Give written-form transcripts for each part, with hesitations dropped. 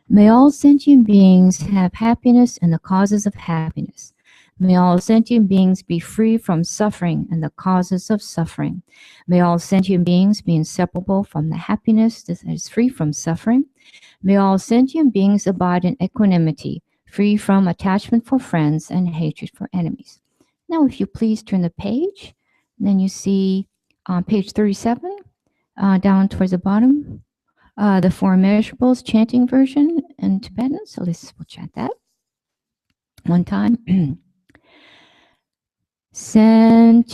May all sentient beings have happiness and the causes of happiness. May all sentient beings be free from suffering and the causes of suffering. May all sentient beings be inseparable from the happiness that is free from suffering. May all sentient beings abide in equanimity, free from attachment for friends and hatred for enemies. Now, if you please turn the page, then you see on page 37, down towards the bottom, the Four Immeasurables chanting version in Tibetan. So we'll chant that one time. Sententam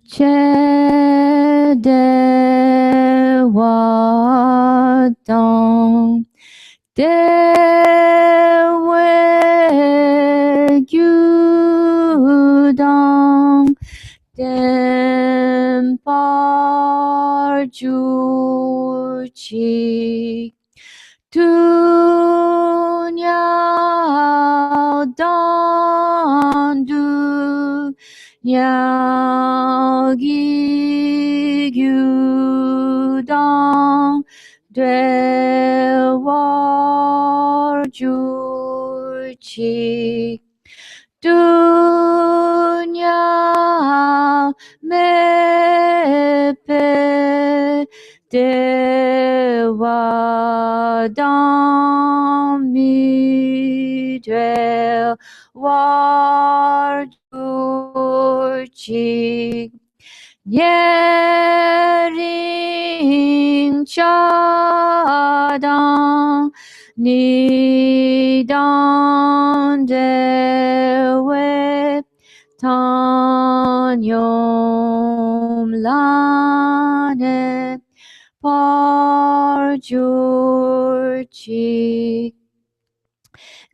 chedewadam dewe gyudam Demparjuchi Tunyao Dandu Nyao Gigudang Dewarjuchi Dunya mepe dewadami warjuchi Yering chadang nidan dewe tanyom lane parjurchi.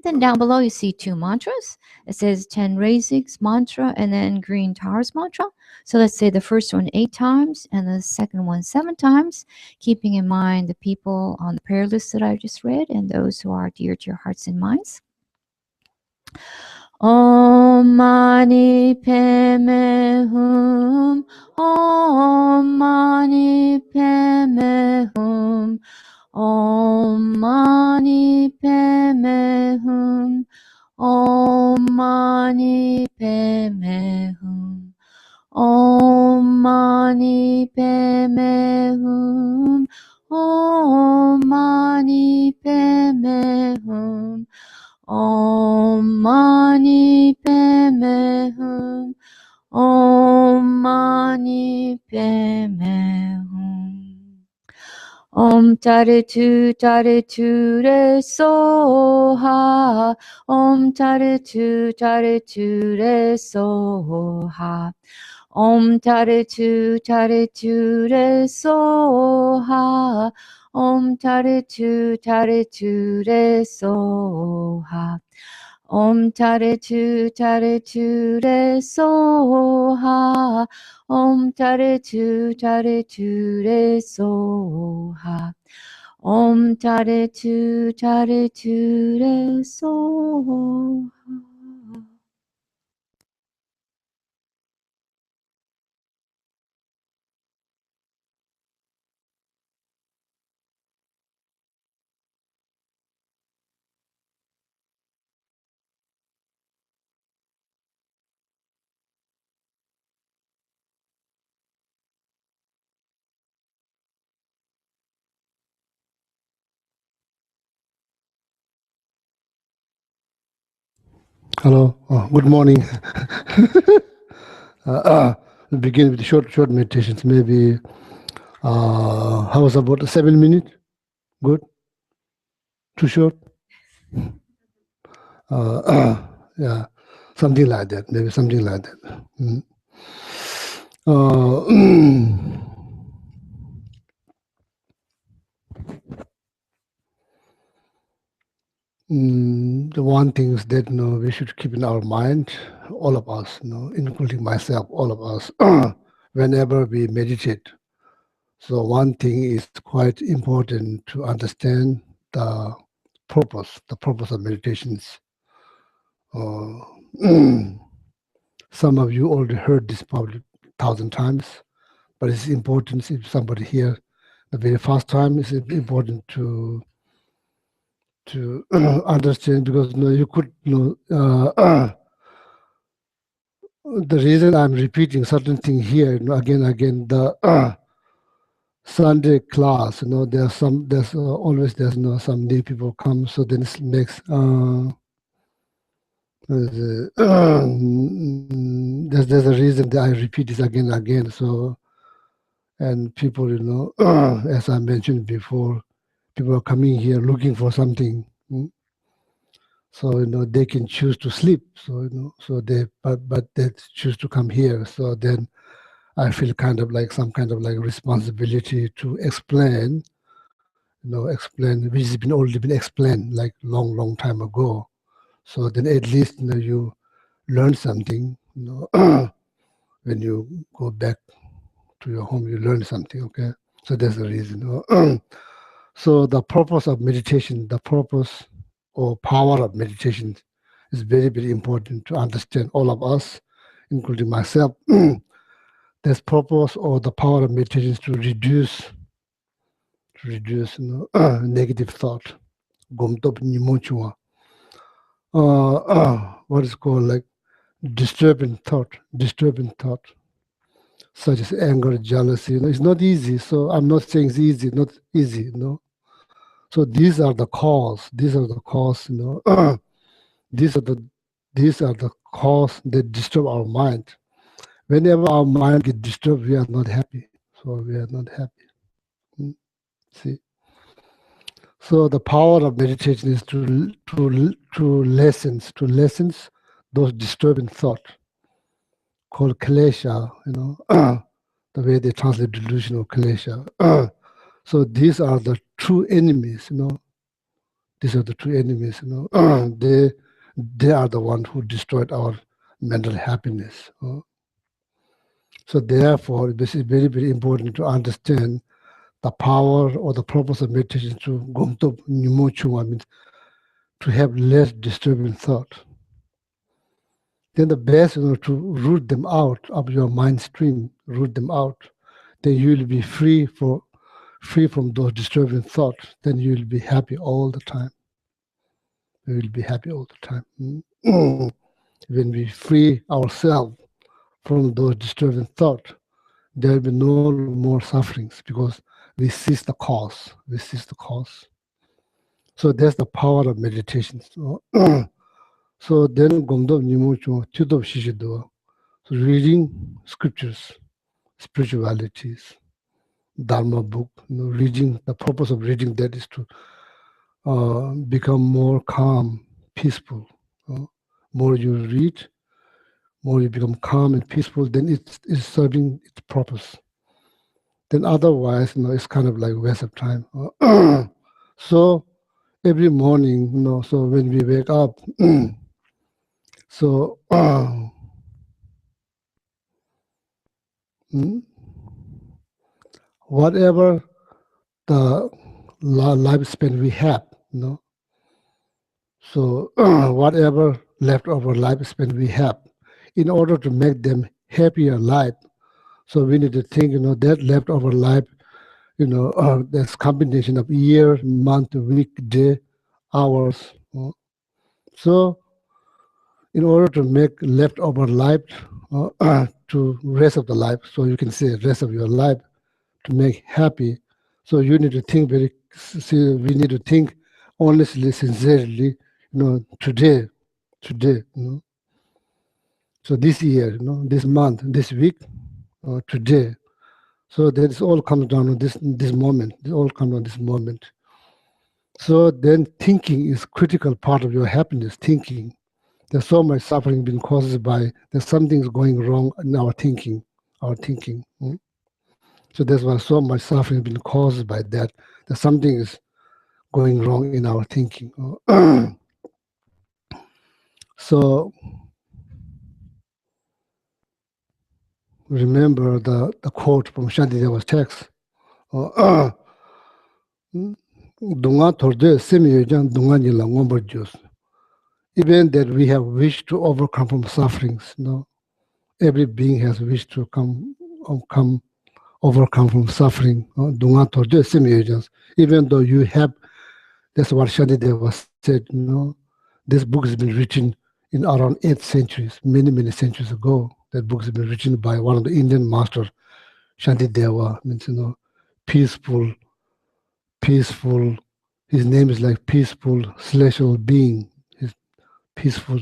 Then down below you see two mantras. It says 10 Raisiks mantra and then Green Towers mantra. So let's say the first one 8 times and the second one 7 times, keeping in mind the people on the prayer list that I just read and those who are dear to your hearts and minds. Om Mani Padme Hum, Om Mani Padme Hum, Om Mani Padme Hum, Om Mani Padme Hum, Om Mani Padme Hum, Om Mani Padme Hum, Om Mani Padme Hum, Om Mani Padme Hum. Om Taritu Taritu Re Soha, Om Taritu Taritu Re Soha, Om Taritu Taritu Re Soha, Om Taritu Taritu Re Soha, Om Taritu Taritu Re Soha, Om Taritu Taritu Re Soha, Om Taritu Taritu Re Soha. Hello, good morning. We'll begin with short meditations. Maybe, how was about 7 minutes? Good? Too short? Yeah, something like that. Maybe something like that. The one thing is that we should keep in our mind, all of us, including myself, all of us, whenever we meditate. So one thing is quite important to understand the purpose of meditations. Some of you already heard this probably 1,000 times, but it's important if somebody here the very first time, it's important to understand, because you could the reason I'm repeating certain thing here, again and again, the Sunday class, there's always some new people come, so then it makes there's a reason that I repeat this again and again. So, and people, as I mentioned before, people are coming here looking for something. So they can choose to sleep. So so but they choose to come here. So then I feel kind of like some kind of like responsibility to explain, explain which has been already been explained like long time ago. So then at least you learn something. When you go back to your home, you learn something. Okay, so that's the reason. So the purpose of meditation, the purpose or power of meditation is very important to understand, all of us, including myself. This purpose or the power of meditation is to reduce negative thought. Gomtop nimochua. What is called like disturbing thought, such as anger, jealousy. It's not easy. So I'm not saying it's easy, not easy. So these are the cause. These are the cause. These are the cause that disturb our mind. Whenever our mind gets disturbed, we are not happy. So we are not happy. See. So the power of meditation is to lessons those disturbing thoughts called klesha. The way they translate delusional klesha. So these are the true enemies. These are the true enemies. They are the ones who destroyed our mental happiness. So therefore, this is very important to understand the power or the purpose of meditation to gomtop nimochu, I mean, to have less disturbing thought. Then the best, to root them out of your mind stream, root them out. Then you will be free from those disturbing thoughts. Then you will be happy all the time. We will be happy all the time. When we free ourselves from those disturbing thoughts, there will be no more sufferings, because we cease the cause. We cease the cause. So that's the power of meditation. So then gomdo nimucho tudo shishido. So reading scriptures, spiritualities, Dharma book. Reading, the purpose of reading that is to become more calm, peaceful. More you read, more you become calm and peaceful, then it's serving its purpose. Then otherwise, it's kind of like waste of time. So every morning, so when we wake up, so whatever the lifespan we have, so whatever leftover lifespan we have, in order to make them happier life, so we need to think, that leftover life, that's combination of year, month, week, day, hours. So in order to make leftover life to rest of the life, so you can say rest of your life to make happy, so you need to think we need to think honestly, sincerely, today, so this year, this month, this week, today. So that is all comes down to this moment. It all comes on this moment. So then thinking is critical part of your happiness, thinking. There's so much suffering being caused by there's something's going wrong in our thinking. So that's why so much suffering being caused by that. That something is going wrong in our thinking. So remember the quote from Shantideva's text. Dunga torde semi-yojan dunga nila ngombar jus. Even that we have wished to overcome from sufferings, every being has wished to come overcome from suffering. Dunga torje simulations. Even though you have, that's what Shantideva said, this book has been written in around 8th centuries, many centuries ago. That book has been written by one of the Indian masters, Shantideva, means, peaceful. His name is like peaceful celestial being. His peaceful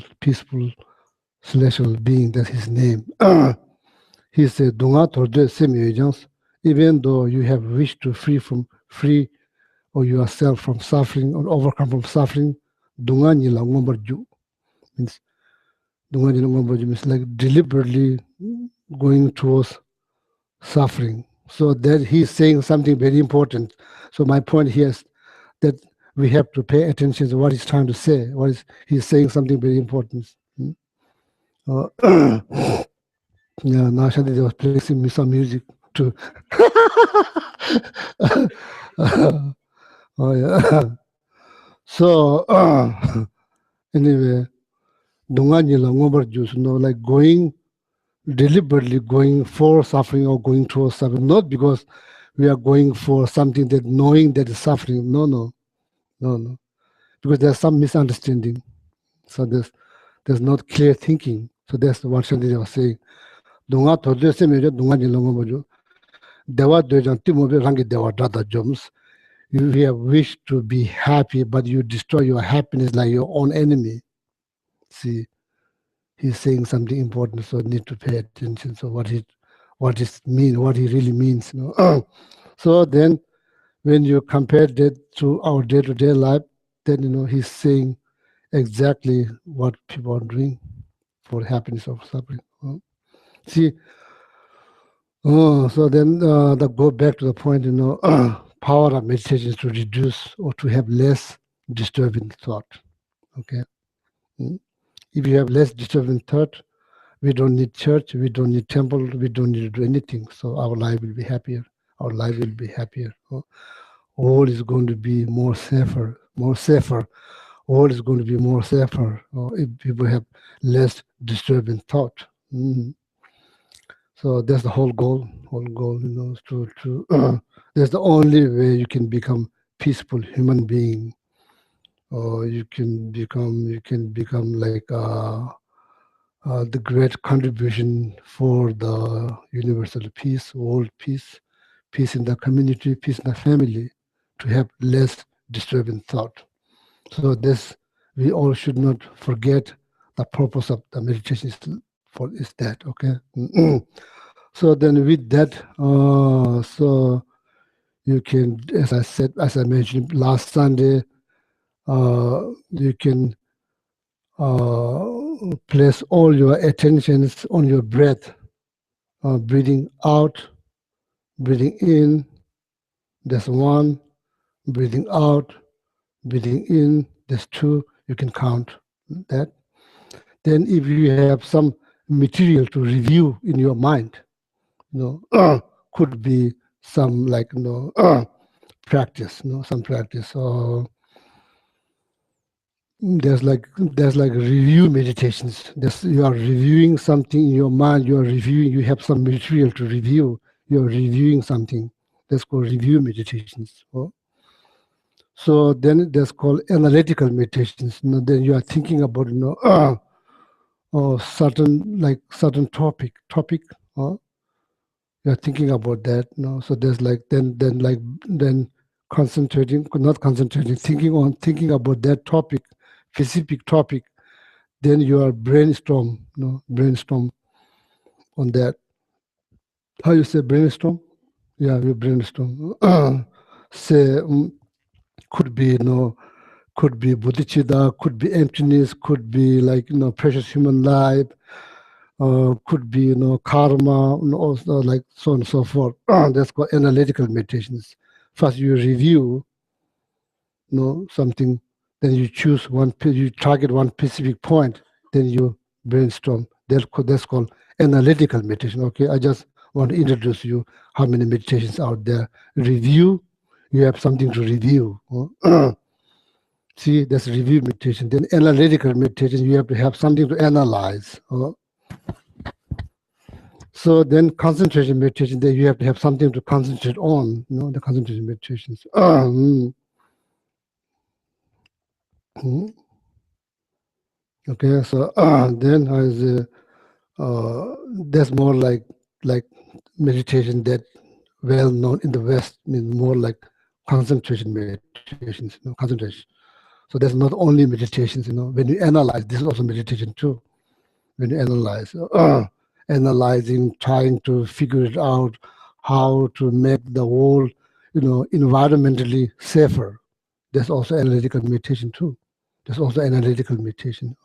celestial being. That's his name. He said, "Dunga torje semyojans." Even though you have wished to free or yourself from suffering or overcome from suffering, dunga nila ngombarju means dunga nila ngombarju means like deliberately going towards suffering. So that he's saying something very important. So my point here is that we have to pay attention to what he's trying to say. He's saying something very important. Uh, yeah, now Shanti was playing me some music too. Oh yeah. So anyway, dunga nila ngobar juice, like deliberately going for suffering or going towards suffering, not because we are going for something that knowing that is suffering. No. Because there's some misunderstanding. So there's not clear thinking. So that's what Shanti was saying. Dunga torde se mejo dunga nila ngobar ju. Dewa dojan timobe rangi dewa dada joms. You have wished to be happy, but you destroy your happiness like your own enemy. See, he's saying something important, so need to pay attention. So what he really means. So then, when you compare that to our day-to-day life, then he's saying exactly what people are doing for happiness or suffering. See, so then go back to the point. Power of meditation is to reduce or to have less disturbing thought. Okay. If you have less disturbing thought, we don't need church, we don't need temple, we don't need to do anything. So our life will be happier. Our life will be happier. All is going to be more safer. All is going to be more safer. If people have less disturbing thought. So that's the whole goal. Is to that's the only way you can become peaceful human being. Or you can become like the great contribution for the universal peace, world peace, peace in the community, peace in the family, to have less disturbing thought. So this, we all should not forget the purpose of the meditation is that, okay? So then with that, so you can, as I mentioned last Sunday, you can place all your attentions on your breath, breathing out, breathing in, that's one, breathing out, breathing in, that's two, you can count that. Then if you have some material to review in your mind, could be some like, practice, some practice, or there's like review meditations. You are reviewing something in your mind. You have some material to review. You're reviewing something. That's called review meditations. So then that's called analytical meditations. Then you are thinking about certain topic. You're thinking about that. So there's like then concentrating, not concentrating, thinking about that topic, specific topic. Then you are brainstorm on that. How you say brainstorm? Yeah, you brainstorm. Say could be could be bodhicitta, could be emptiness, could be like precious human life, could be karma, also like so on and so forth. That's called analytical meditations. First you review something, then you choose you target one specific point, then you brainstorm. That's called analytical meditation. Okay, I just want to introduce you how many meditations out there. Review, you have something to review. See, that's review meditation. Then analytical meditation, you have to have something to analyze. So then concentration meditation, there you have to have something to concentrate on, the concentration meditations. Okay, so then there's more like meditation that well known in the West, means more like concentration meditations, concentration. So there's not only meditations, when you analyze, this is also meditation too. When you analyze, analyzing, trying to figure it out, how to make the world, environmentally safer. There's also analytical meditation too. There's also analytical meditation.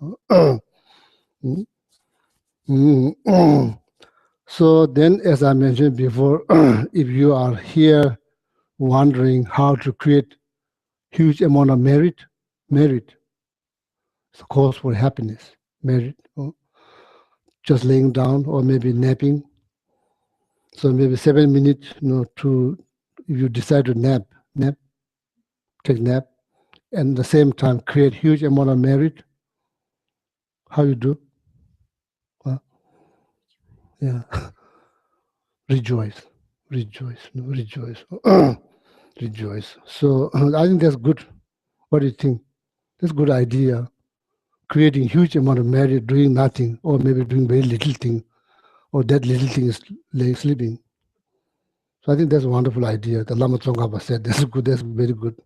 Mm, So then, as I mentioned before, if you are here wondering how to create huge amount of merit, it's a cause for happiness, merit, or just laying down or maybe napping. So maybe 7 minutes, to if you decide to nap, take nap, and at the same time create huge amount of merit. How you do? Well, yeah, rejoice, rejoice, rejoice. So I think that's good. What do you think? That's a good idea. Creating huge amount of merit, doing nothing, or maybe doing very little thing, or that little thing is laying sleeping. So I think that's a wonderful idea. The Lama Tsongkhapa said that's good. That's very good.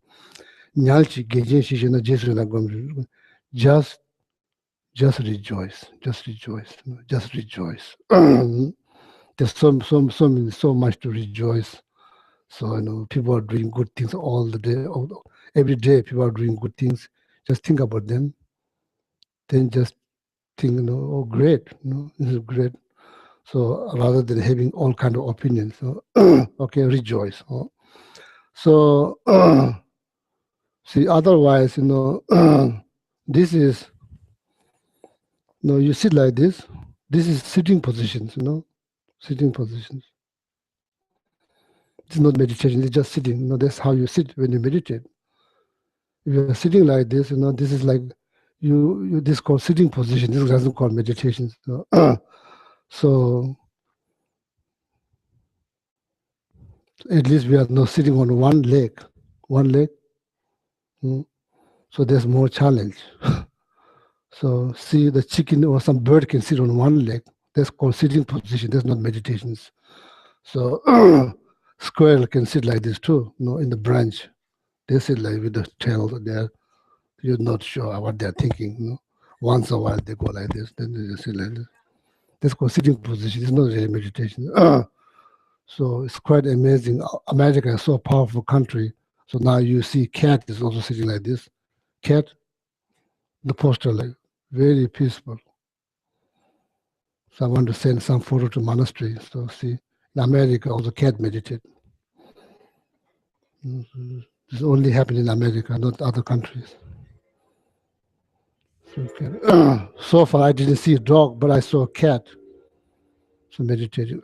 Nyalchi gejen shishena jesu na gom. Just, just rejoice. Just rejoice. Just rejoice. There's so much to rejoice. So people are doing good things all the day. Every day, people are doing good things. Just think about them. Then just think, oh, great. This is great. So rather than having all kind of opinions, so, okay, rejoice. So see, otherwise, this is, you sit like this. This is sitting positions, sitting positions. It's not meditation. It's just sitting. That's how you sit when you meditate. If you're sitting like this, this is like this is called sitting position. This doesn't call meditation. So at least we are not sitting on one leg, one leg. So there's more challenge. So see the chicken or some bird can sit on one leg. That's called sitting position. That's not meditations. So squirrel can sit like this too, in the branch. They sit like with the tail there. You're not sure what they're thinking. Once a while they go like this, then they just sit like this. That's called sitting position. It's not really meditation. So it's quite amazing. America is so powerful country. So now you see cat is also sitting like this. Cat, the poster like very peaceful. So I want to send some photo to monastery. So see, in America also cat meditate. This only happen in America, not other countries. So, so far I didn't see a dog, but I saw a cat. So meditating.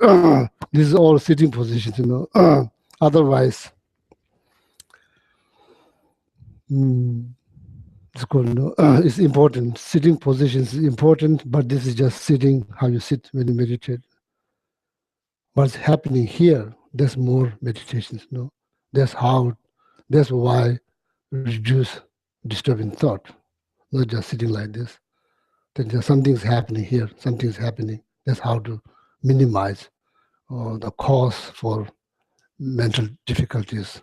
This is all sitting positions, Otherwise, it's called, it's important. Sitting positions is important, but this is just sitting, how you sit when you meditate. What's happening here, there's more meditations, That's that's why reduce disturbing thought, not just sitting like this. Then there's something's happening here, something's happening. That's how to minimize the cause for mental difficulties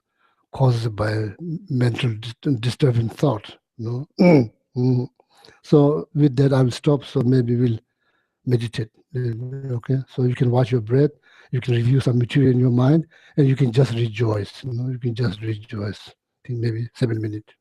caused by mental disturbing thought. Mm. So with that, I will stop. So maybe we'll meditate. Okay, so you can watch your breath. You can review some material in your mind, and you can just rejoice. You can just rejoice. I think maybe 7 minutes.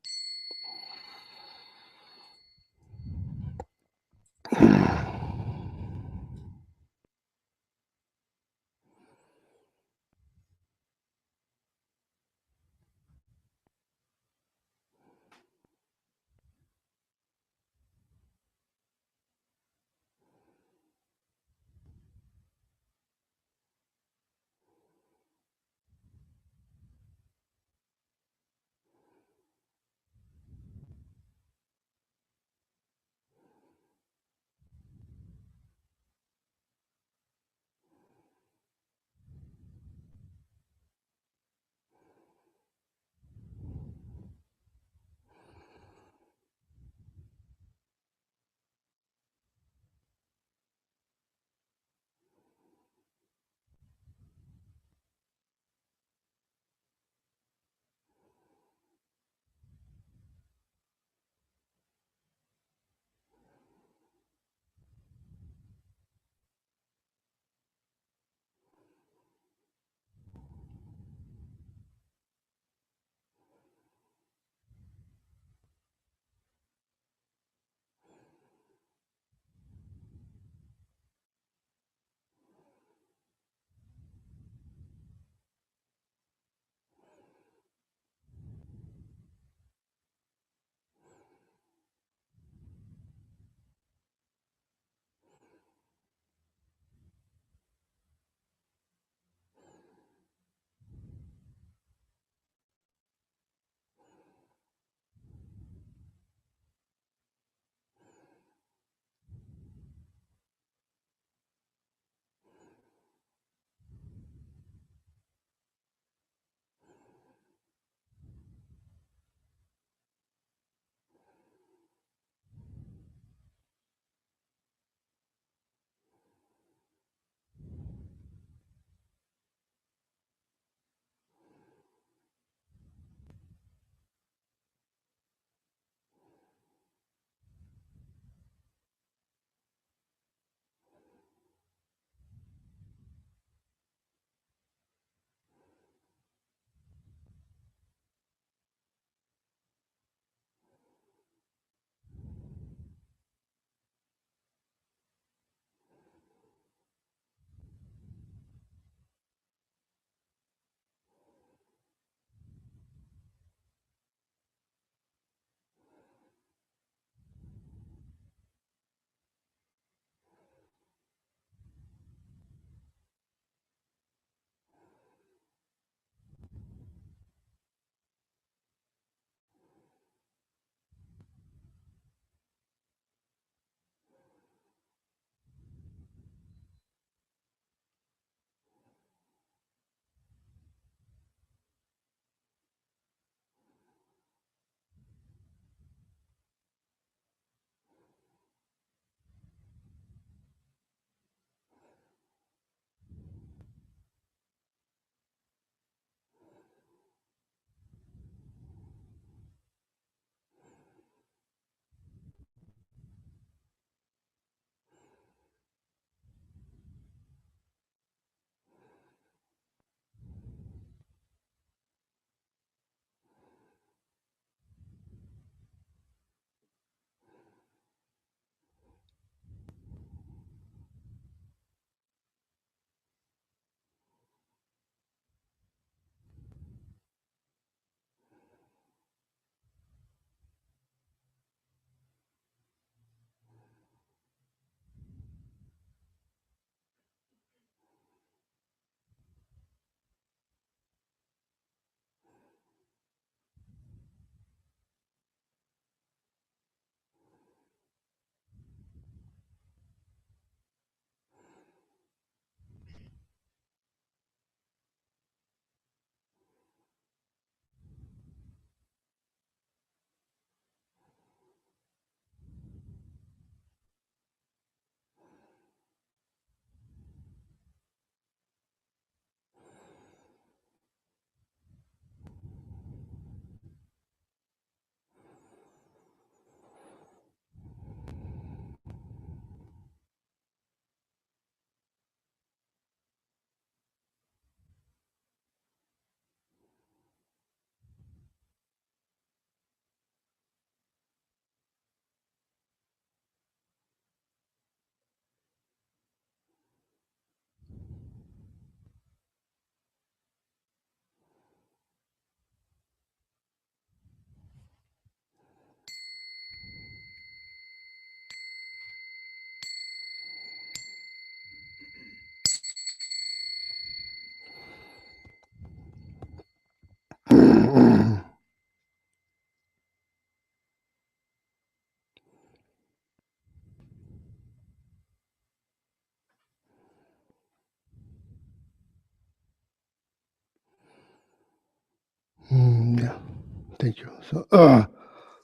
Thank you.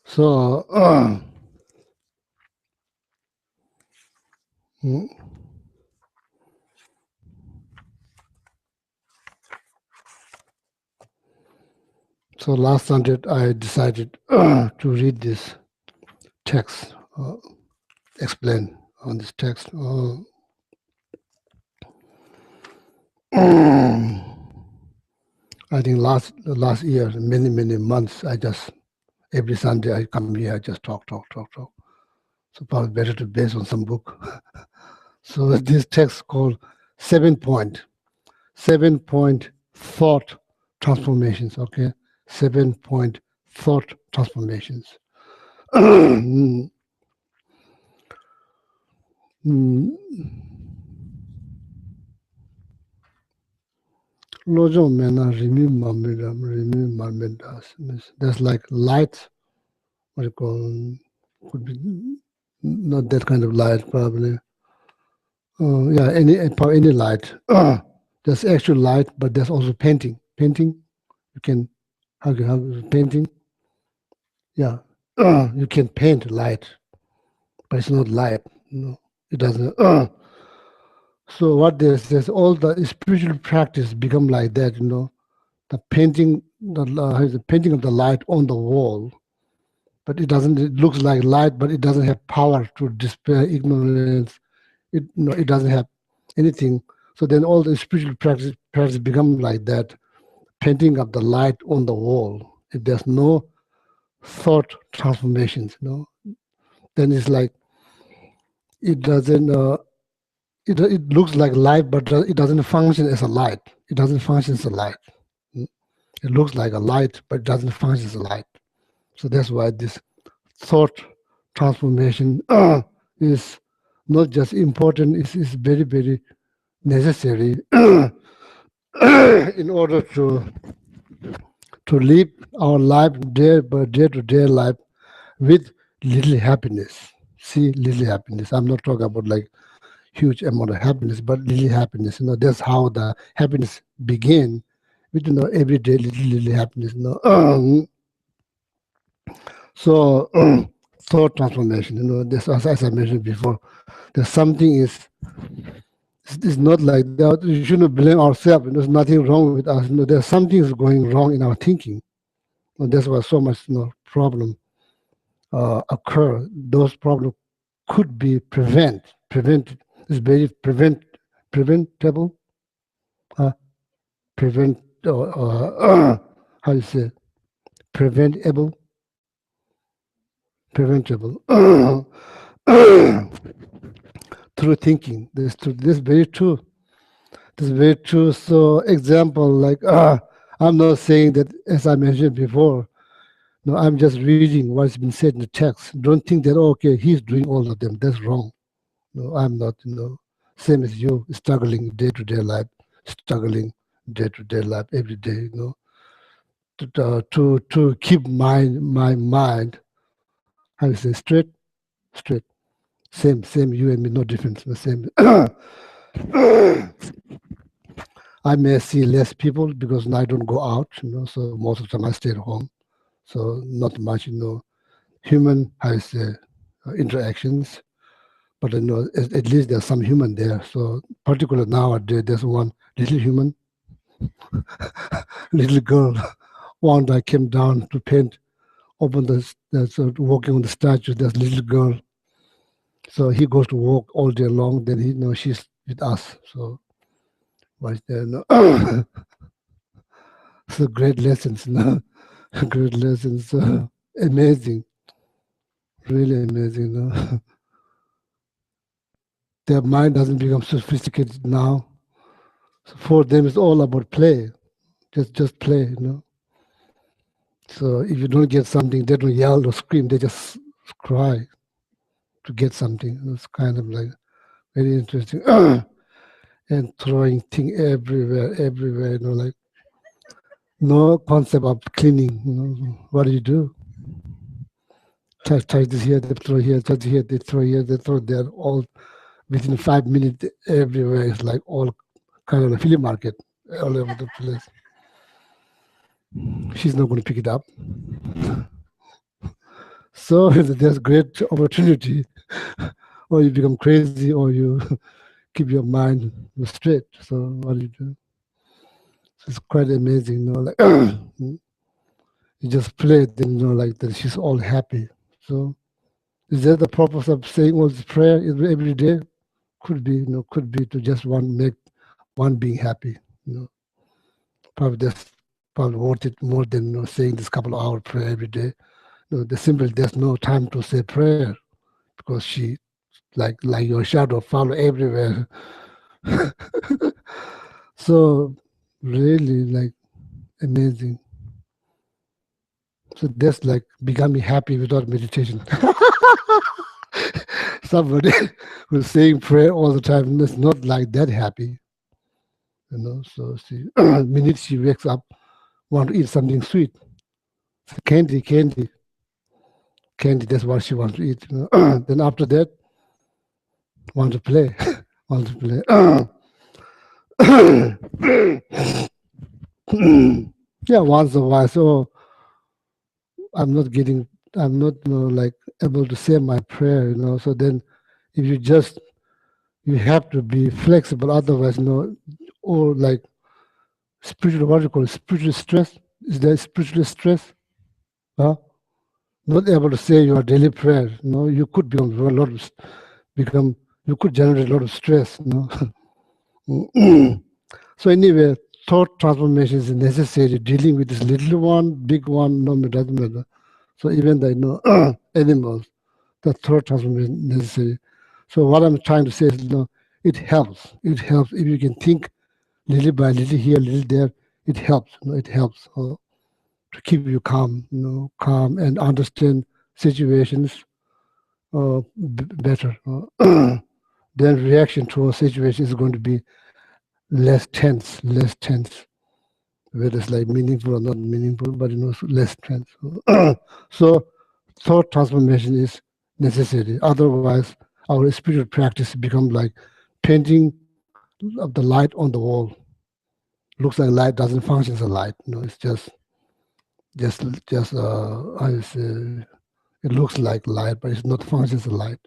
So, mm, so last Sunday I decided to read this text, explain on this text. I think last year, many months, I just every Sunday I come here, I just talk. So probably better to base on some book. So this text called 7 point thought transformations. Okay, 7 point thought transformations. Mm, mm. Lojo mena rimi marmidas. That's like light. What you call? Could be not that kind of light, probably. Yeah, any light. There's actual light, but there's also painting. Painting, you can how can have painting. Yeah, you can paint light, but it's not light. No, it doesn't. So what there's all the spiritual practice become like that. The painting, the painting of the light on the wall, but it doesn't. It looks like light, but it doesn't have power to dispel ignorance. It doesn't have anything. So then all the spiritual practice become like that, painting up the light on the wall. If there's no thought transformations, then it's like it doesn't. It looks like light, but it doesn't function as a light. It doesn't function as a light. Mm. It looks like a light, but it doesn't function as a light. So that's why this thought transformation is not just important. It's very necessary in order to live our life day to day life with little happiness. See, little happiness. I'm not talking about like huge amount of happiness, but little happiness. That's how the happiness begin with everyday little happiness. So thought transformation. This as I mentioned before, there's something is not like that. We shouldn't blame ourselves. There's nothing wrong with us. There's something is going wrong in our thinking. That's why so much problem occur. Those problems could be prevented. It's very preventable. Uh, prevent how you say preventable, preventable through thinking. This very true. This is very true. So example like I'm not saying that as I mentioned before. No, I'm just reading what's been said in the text. Don't think that okay, he's doing all of them. That's wrong. No, I'm not. Same as you, struggling day to day life, struggling day to day life every day. To keep my mind, how you say, straight. Same. You and me, no difference. The same. I may see less people because I don't go out. So most of the time I stay at home. So not much. Human has interactions, but at least there's some human there. So particularly nowadays, there's one little human, little girl. One that came down to paint, open so walking on the statue. There's a little girl. So he goes to walk all day long. Then she's with us. So right there, so great lessons, great lessons. Amazing, really amazing. Their mind doesn't become sophisticated now. So for them, it's all about play, just play. So if you don't get something, they don't yell or scream. They just cry to get something. It's kind of like very interesting. And throwing thing everywhere. Like no concept of cleaning. What do you do? Touch this here, they throw here, touch here, they throw here, they throw there. All within 5 minutes, everywhere. It's like all kind of a flea market all over the place. she's not going to pick it up. So there's great opportunity, or you become crazy, or you keep your mind straight. So what do you do? So it's quite amazing, like you just play, then like that she's all happy. So is that the purpose of saying all this prayer every day? Could be, could be to just make one being happy. Probably that's probably worth it more than saying this couple of hour prayer every day. There's no time to say prayer because she like your shadow follow everywhere. So really like amazing. So that's like becoming happy without meditation. Somebody who's saying prayer all the time is not like that happy. So she minute she wakes up, want to eat something sweet. So candy, that's what she wants to eat. Then after that, want to play. Want to play. Yeah, once a while. So I'm not like able to say my prayer. So then if you have to be flexible, otherwise, or like spiritual, what do you call it, spiritual stress. Is there spiritual stress? Huh? Not able to say your daily prayer. You could become a lot of become you could generate a lot of stress. So anyway, thought transformation is necessary. Dealing with this little one, big one, no, it doesn't matter. So even the animals, the thought transformation is necessary. So what I'm trying to say is, it helps. It helps if you can think little by little here, little there. It helps. It helps to keep you calm. Calm and understand situations better. Then reaction to a situation is going to be less tense, whether it's like meaningful or not meaningful, but less tense. So thought transformation is necessary. Otherwise, our spiritual practice become like painting of the light on the wall. Looks like light doesn't function as a light. It's just I say, it looks like light, but it's not functions as a light.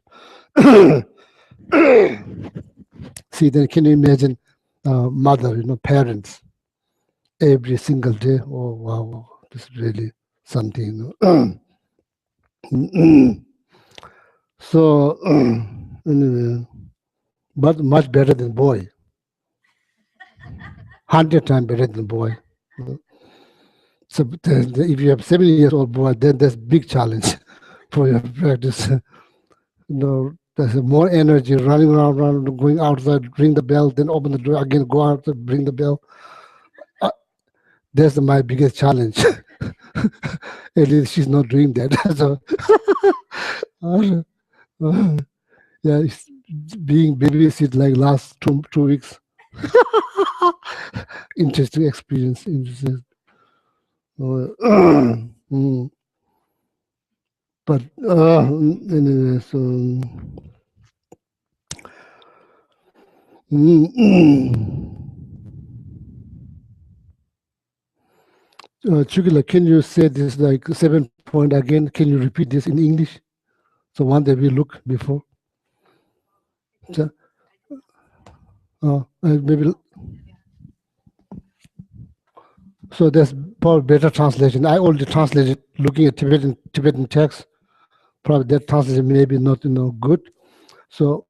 See, then can you imagine mother, parents, every single day? Oh wow, this is really something. So anyway, but much better than boy, 100 times better than boy. So if you have 7 years old boy, then that's big challenge for your practice. There's more energy running around, going outside, ring the bell, then open the door again, go out, ring the bell. Uh, that's my biggest challenge. At least she's not doing that. So, yeah, being babysit like last 2 weeks. Interesting experience. Interesting. Mm. But anyway, so Chugila, can you say this like 7 point again? Can you repeat this in English? So one that we look before. So, maybe so. There's probably better translation. I already translated looking at Tibetan text. Probably that translation maybe not good. So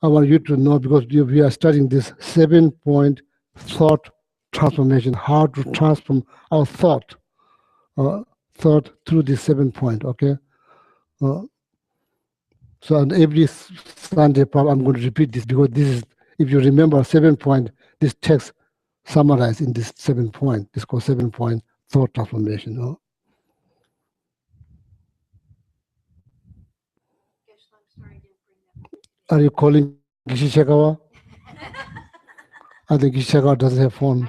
I want you to know, because we are studying this 7 point thought transformation, how to transform our thought through this 7 point. Okay. So on every Sunday, probably I'm going to repeat this, because this is, if you remember 7 point, this text summarized in this 7 point. This called 7 point thought transformation. Are you calling Gishishakawa? I think Gishishakawa doesn't have phone.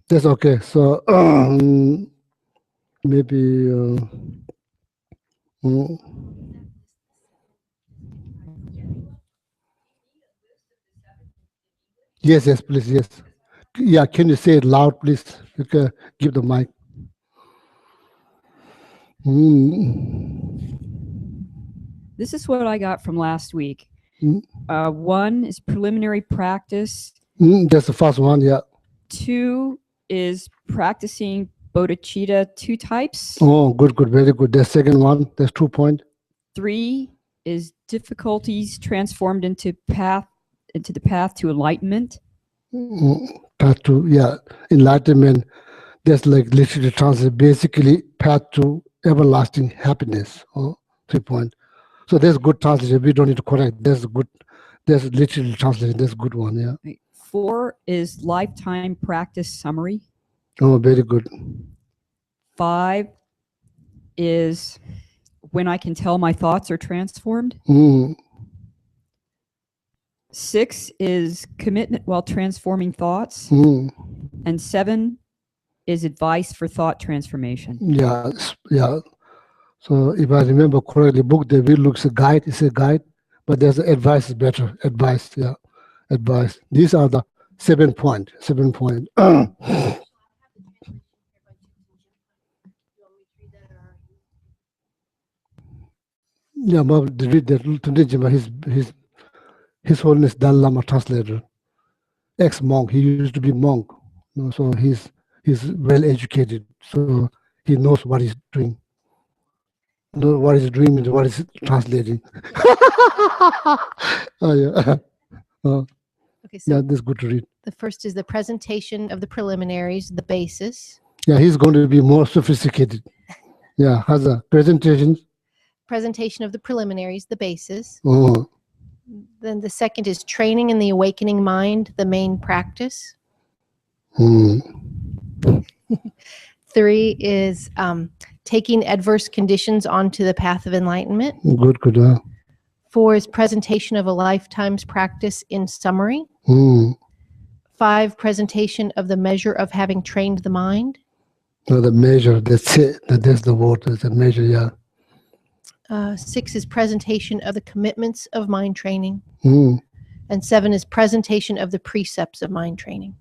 That's okay. So maybe. Yes, please, yes. Yeah, can you say it loud, please? You can give the mic. This is what I got from last week. Mm. 1 is preliminary practice. That's the first one, yeah. 2 is practicing bodhicitta 2 types. Oh, good, very good. The second one, that's 2 points. 3 is difficulties transformed into the path to enlightenment. Path to, yeah, enlightenment. That's like literally translate, basically path to everlasting happiness. Oh, 3 points. So that's good translation. We don't need to correct. That's good. That's literally translation. That's good one, yeah. 4 is lifetime practice summary. Oh, very good. 5 is when I can tell my thoughts are transformed. 6 is commitment while transforming thoughts. And 7 is advice for thought transformation. Yeah, yeah. So if I remember correctly, book the will looks a guide. It's a guide, but there's advice is better. Advice, yeah, advice. These are the 7 point. 7 point. Yeah, but read that today, his Holiness Dalai Lama translator, ex-monk. He used to be monk, you know, so he's well educated, so he knows what he's doing. What he's doing means what he's translating. Oh, yeah. Okay, so Yeah, this is good to read. the first is the presentation of the preliminaries, the basis. Yeah, he's going to be more sophisticated. Yeah, has a presentation. Presentation of the preliminaries, the basis. Oh, Then the second is training in the awakening mind, the main practice. 3 is taking adverse conditions onto the path of enlightenment. good. 4 is presentation of a lifetime's practice in summary. 5, presentation of the measure of having trained the mind. No, the measure, that's it. That's the word, that's the measure, yeah. 6 is presentation of the commitments of mind training. Mm. And 7 is presentation of the precepts of mind training.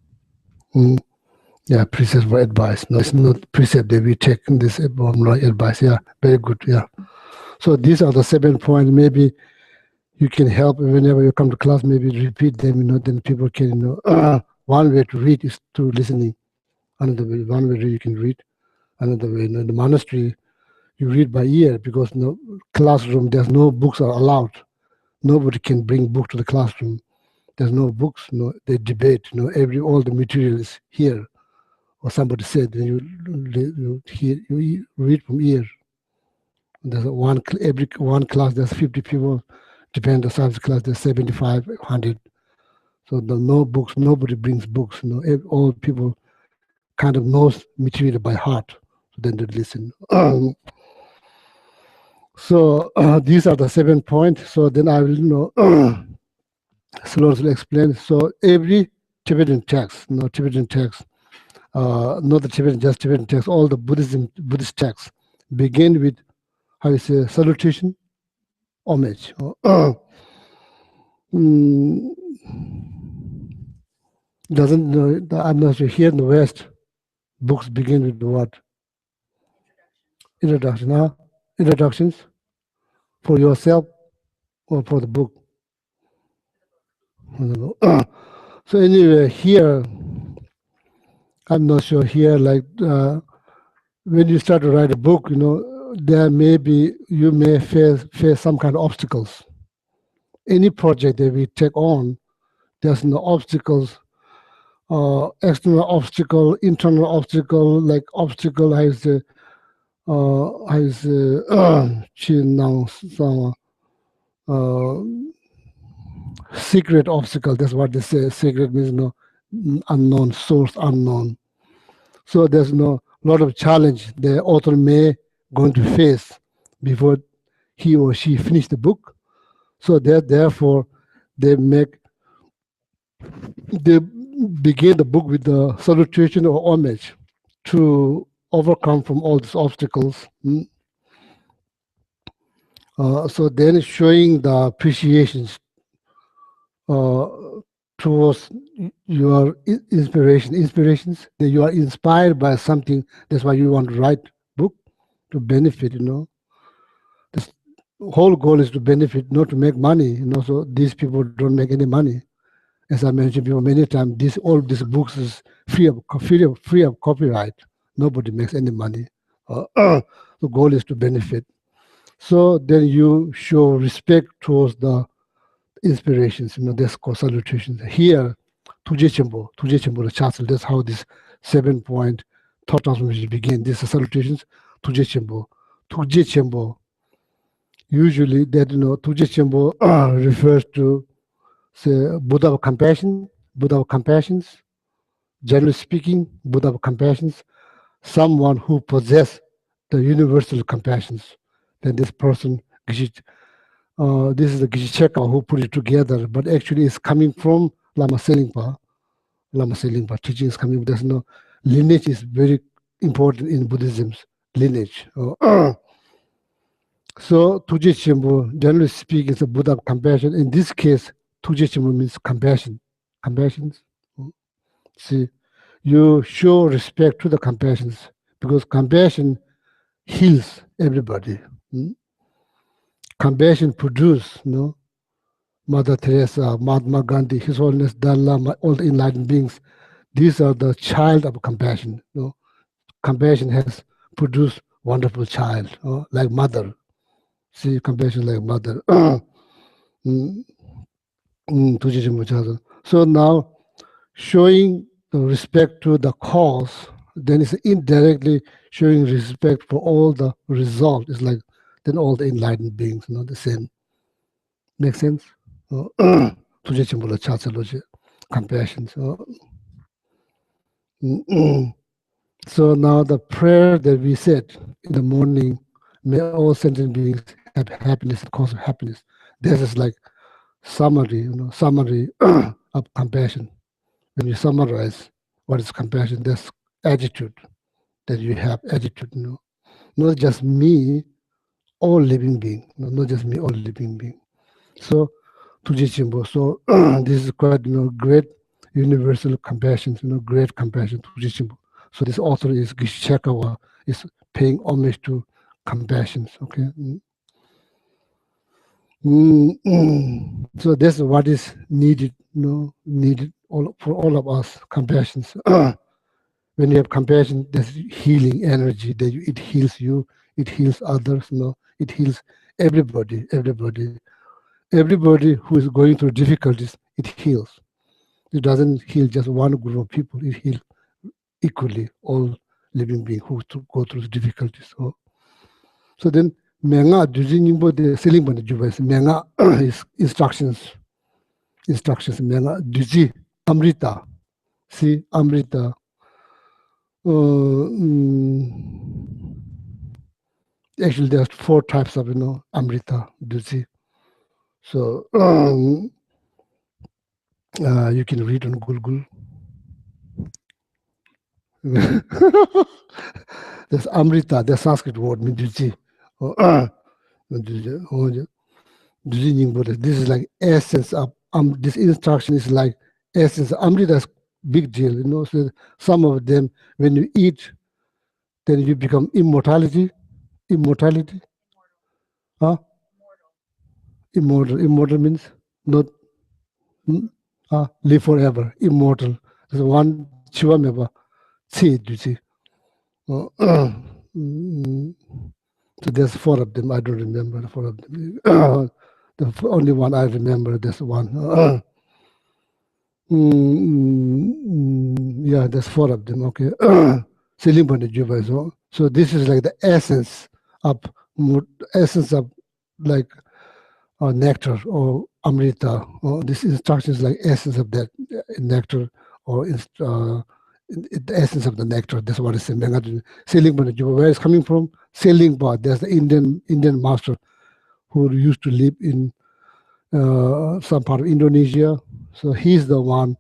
Yeah, precepts for advice. No, it's not precept that we take this advice. Yeah, very good. Yeah. So these are the 7 points. Maybe you can help whenever you come to class, maybe repeat them, you know, then people can, you know, one way to read is through listening. Another way, one way you can read. Another way, you know, in the monastery, you read by ear because no classroom, there's no books are allowed. Nobody can bring book to the classroom. There's no books, no, they debate, you know, all the material is here. Or somebody said, then you read from ear. There's every one class, there's 50 people. Depending on the size of the class, there's 75, 100. So no books, nobody brings books. You know, all people kind of knows material by heart. So then they listen. So these are the 7 points. So then I will, you know, slowly explain. So every Tibetan text, not the Tibetan, just Tibetan text, all the Buddhist texts begin with, how you say, salutation, homage. Doesn't, I'm not sure, here in the West, books begin with what? Introduction, huh? Introductions for yourself or for the book? So anyway, here, I'm not sure here, like when you start to write a book, you know, you may face some kind of obstacles. Any project that we take on, there's no obstacles, external obstacle, internal obstacle, like obstacle has secret obstacle. That's what they say. Secret means no unknown, source unknown. So there's no lot of challenge the author may going to face before he or she finish the book. So therefore they begin the book with the salutation or homage to overcome from all these obstacles. So then showing the appreciations to towards your inspirations, that you are inspired by something. That's why you want to write book to benefit, The whole goal is to benefit, not to make money, So these people don't make any money. As I mentioned before many times, all these books is free of copyright. Nobody makes any money. The goal is to benefit. So then you show respect towards the inspirations. That's called salutations. Here, Tuje Chembo, the chancel. That's how this 7-point thought transformation begin. These are salutations. Tuje Chembo. Usually, that Tuje Chembo refers to, say, Buddha of compassion, Buddha of compassions. Generally speaking, Buddha of compassions, someone who possesses the universal compassions. Then this person, this is the Geshe who put it together, but actually it's coming from Lama Selingpa. Teaching is coming. There's no lineage is very important in Buddhism's lineage. So Tuje Chembo, generally speaking, is a Buddha of compassion. In this case, Tuje Chembo means compassion. Compassions. See, you show respect to the compassions because compassion heals everybody. Compassion produces, Mother Teresa, Mahatma Gandhi, His Holiness Dalai Lama, all the enlightened beings. These are the child of compassion. Compassion has produced wonderful child, like mother. See, compassion like mother. So now, showing the respect to the cause, then it's indirectly showing respect for all the result. It's like then all the enlightened beings, the same. Make sense? Compassion. So now the prayer that we said in the morning, may all sentient beings have happiness, the cause of happiness. This is like summary of compassion. When you summarize what is compassion, that's attitude that you have, attitude, not just me, all living being, not just me, all living being. So, Tujicimbo. So this is quite, great universal compassion, great compassion, Tujicimbo. So this author is Gishakawa, is paying homage to compassion. Okay. So that's what is needed, needed for all of us, compassion. When you have compassion, there's healing energy. It heals you, it heals others, it heals everybody. Everybody who is going through difficulties, it heals. It doesn't heal just one group of people. It heals equally all living beings who go through difficulties. So then, menga dujinimbo de selling bana jubas. Menga is instructions. Menga duji amrita. See amrita. Actually, there's 4 types of amrita duji. So you can read on Google. There's amrita, the Sanskrit word, duji. This is like essence of this instruction is like essence. Amrita is big deal, So some of them, when you eat, then you become immortality. Huh? Immortal means not live forever. Immortal. There's one chivameva. So there's 4 of them. I don't remember the 4 of them. The only one I remember, there's one. Yeah, there's 4 of them. Okay. So this is like the essence of like nectar or amrita. This instruction is like essence of that nectar or the essence of the nectar. That's what it's saying. Where it's coming from? Selingpa. There's the Indian master who used to live in some part of Indonesia. So he's the one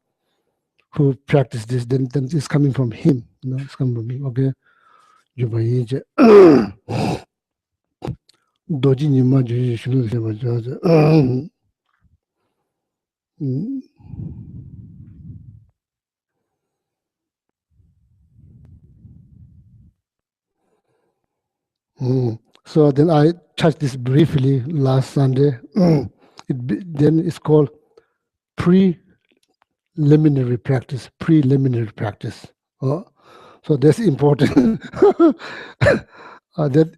who practiced this. Then it's coming from him. It's coming from him. Okay. Doji Nima Juji Shulu. So then I touched this briefly last Sunday. Then it's called preliminary practice. Preliminary practice. So that's important. That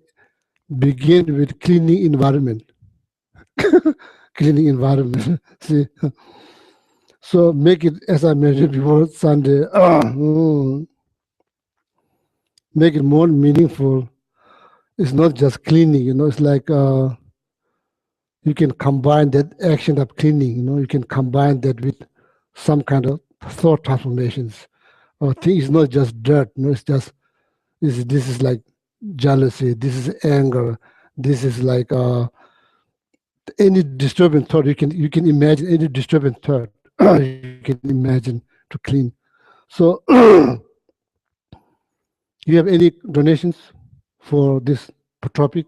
begin with cleaning environment. Cleaning environment. See. So make it, as I mentioned before Sunday, make it more meaningful. It's not just cleaning, it's like you can combine that action of cleaning, you can combine that with some kind of thought transformations. Or thing is not just dirt, it's just, this is like jealousy, this is anger, this is like any disturbing thought. You can imagine any disturbing thought. You can imagine to clean. So, you have any donations for this topic?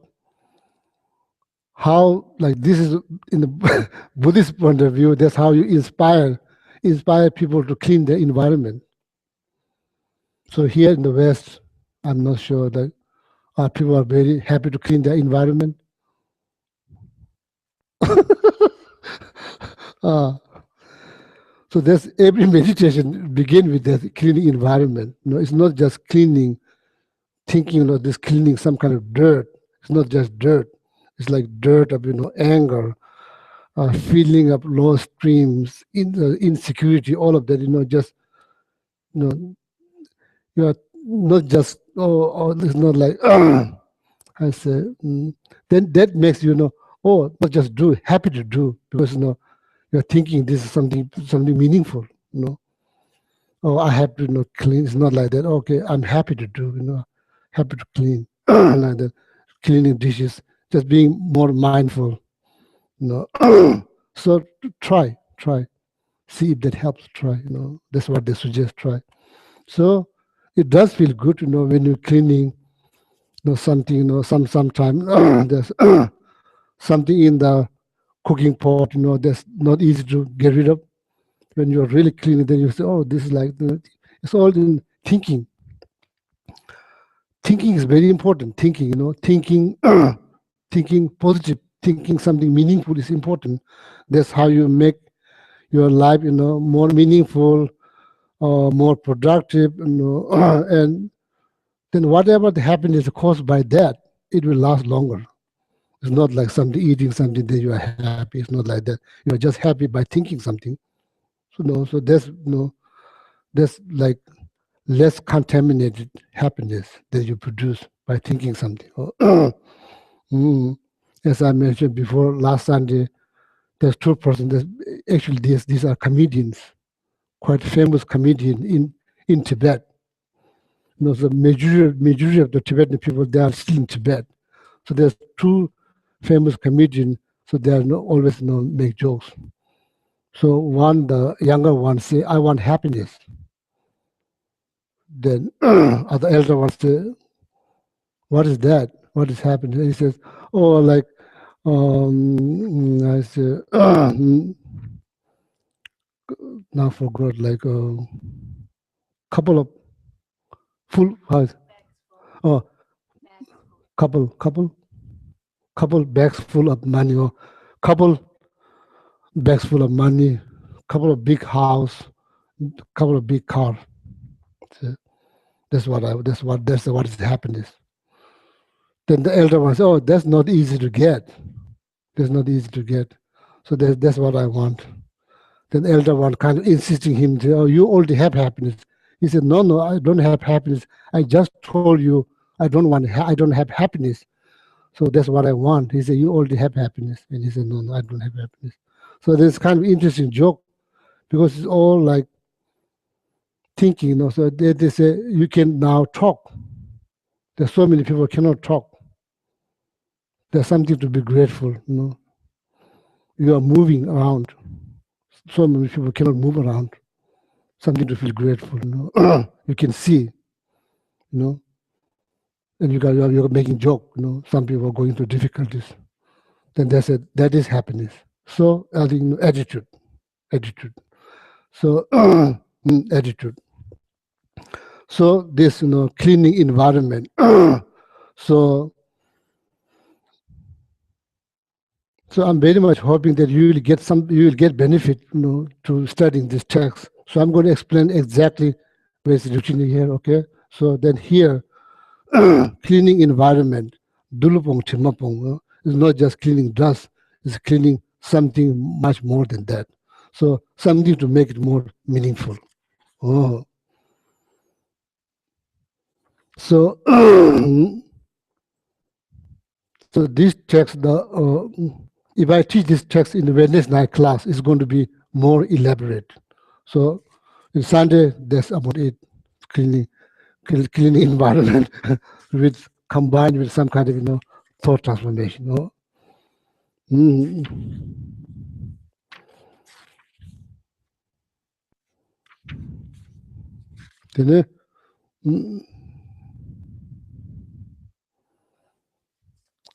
How, like, this is in the Buddhist point of view, that's how you inspire people to clean their environment. So here in the West, I'm not sure that people are very happy to clean their environment. So there's every meditation begin with that cleaning environment. It's not just cleaning, thinking of this cleaning some kind of dirt. It's not just dirt. It's like dirt of anger, feeling of low streams, insecurity, all of that. Just you are not just it's not like I say. Then that makes not just do, happy to do, because you're thinking this is something meaningful. Oh, I have to clean. It's not like that. Okay, I'm happy to do. Happy to clean like that, cleaning dishes, just being more mindful. So try, see if that helps. Try, that's what they suggest. Try. So it does feel good, when you're cleaning, something, sometime there's something in the cooking pot, that's not easy to get rid of. When you're really cleaning, then you say, oh, this is like, it's all in thinking. Thinking is very important. Thinking, thinking, thinking positive, thinking something meaningful is important. That's how you make your life, more meaningful, more productive, and then whatever the happiness caused by that, it will last longer. It's not like something eating something that you are happy. It's not like that. You are just happy by thinking something. So that's that's like less contaminated happiness that you produce by thinking something. As I mentioned before, last Sunday, there's two persons. Actually, these are comedians, quite famous comedian in Tibet. The majority of the Tibetan people, they are still in Tibet. So there's two famous comedians. So they are always make jokes. So the younger one say, I want happiness. Then other elder one say, what is that? What is happening? He says, oh, like, I say, now forgot, like a couple of full house. Oh, couple bags full of money, or couple bags full of money, couple of big house, couple of big car. So that's what is happiness. Then the elder one says, oh, that's not easy to get. That's not easy to get. So that's what I want. Then the elder one kind of insisting him to, oh, you already have happiness. He said, no, I don't have happiness. I just told you I don't have happiness. So that's what I want. He said, you already have happiness. And he said, no, I don't have happiness. So there's kind of interesting joke, because it's all like thinking, So they say, you can now talk. There's so many people cannot talk. There's something to be grateful, You are moving around. So many people cannot move around. Something to feel grateful, You can see, And you're making joke, Some people are going through difficulties. Then they said that is happiness. So I think attitude. So attitude. So this, cleaning environment. So So I'm very much hoping that you will get benefit, to studying this text. So I'm going to explain exactly where it's written here, okay? So then here, cleaning environment, dulupong timapong, is not just cleaning dust, it's cleaning something much more than that. So something to make it more meaningful. Oh. So, so this text, if I teach this text in the Wednesday night class, it's going to be more elaborate. So in Sunday, that's about it, cleaning environment with combined with some kind of thought transformation. Mm. Then,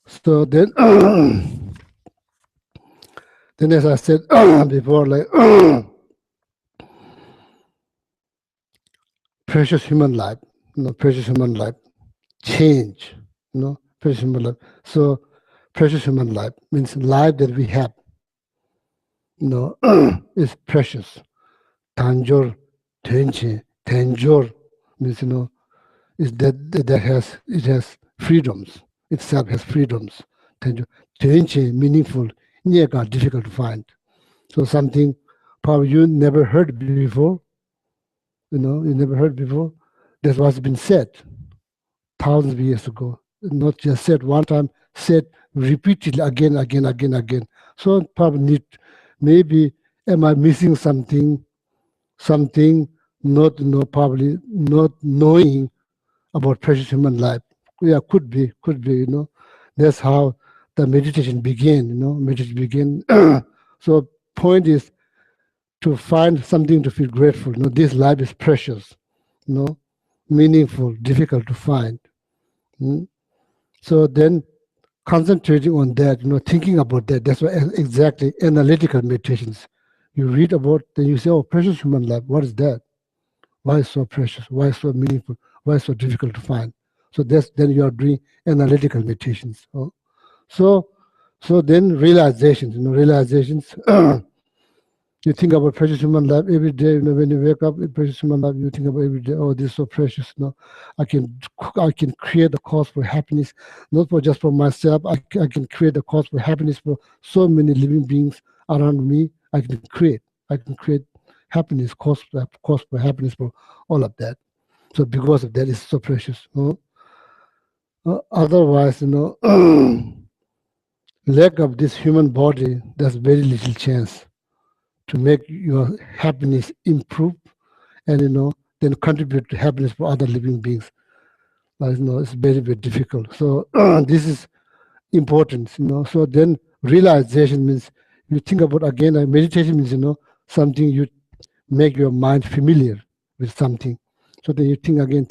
so then, then as I said before, like precious human life, precious human life, change, precious human life. So precious human life means life that we have, is precious. Tanjor, tanjor means is that it has freedoms. Itself has freedoms. Tenche, meaningful, difficult to find. So something probably you never heard before. You never heard before. That's what's been said thousands of years ago. Not just said one time, said repeatedly again. So probably maybe am I missing something not probably not knowing about precious human life. Yeah, could be, That's how the meditation began, meditation began. So point is to find something to feel grateful. This life is precious, meaningful, difficult to find. So then concentrating on that, thinking about that, that's what exactly analytical meditations. You read about, then you say, oh, precious human life, what is that? Why is so precious? Why is so meaningful? Why is so difficult to find? So then you are doing analytical meditations. So then realizations, realizations. You think about precious human life every day. When you wake up, precious human life, you think about every day. Oh, this is so precious. I can create a cause for happiness, not for just for myself. I can create a cause for happiness for so many living beings around me. I can create happiness, cause for happiness for all of that. So because of that, it's so precious. Otherwise, lack of this human body, there's very little chance to make your happiness improve and then contribute to happiness for other living beings. It's very, very difficult. So this is important. So then realization means you think about again. Meditation means something you make your mind familiar with something. So then you think again.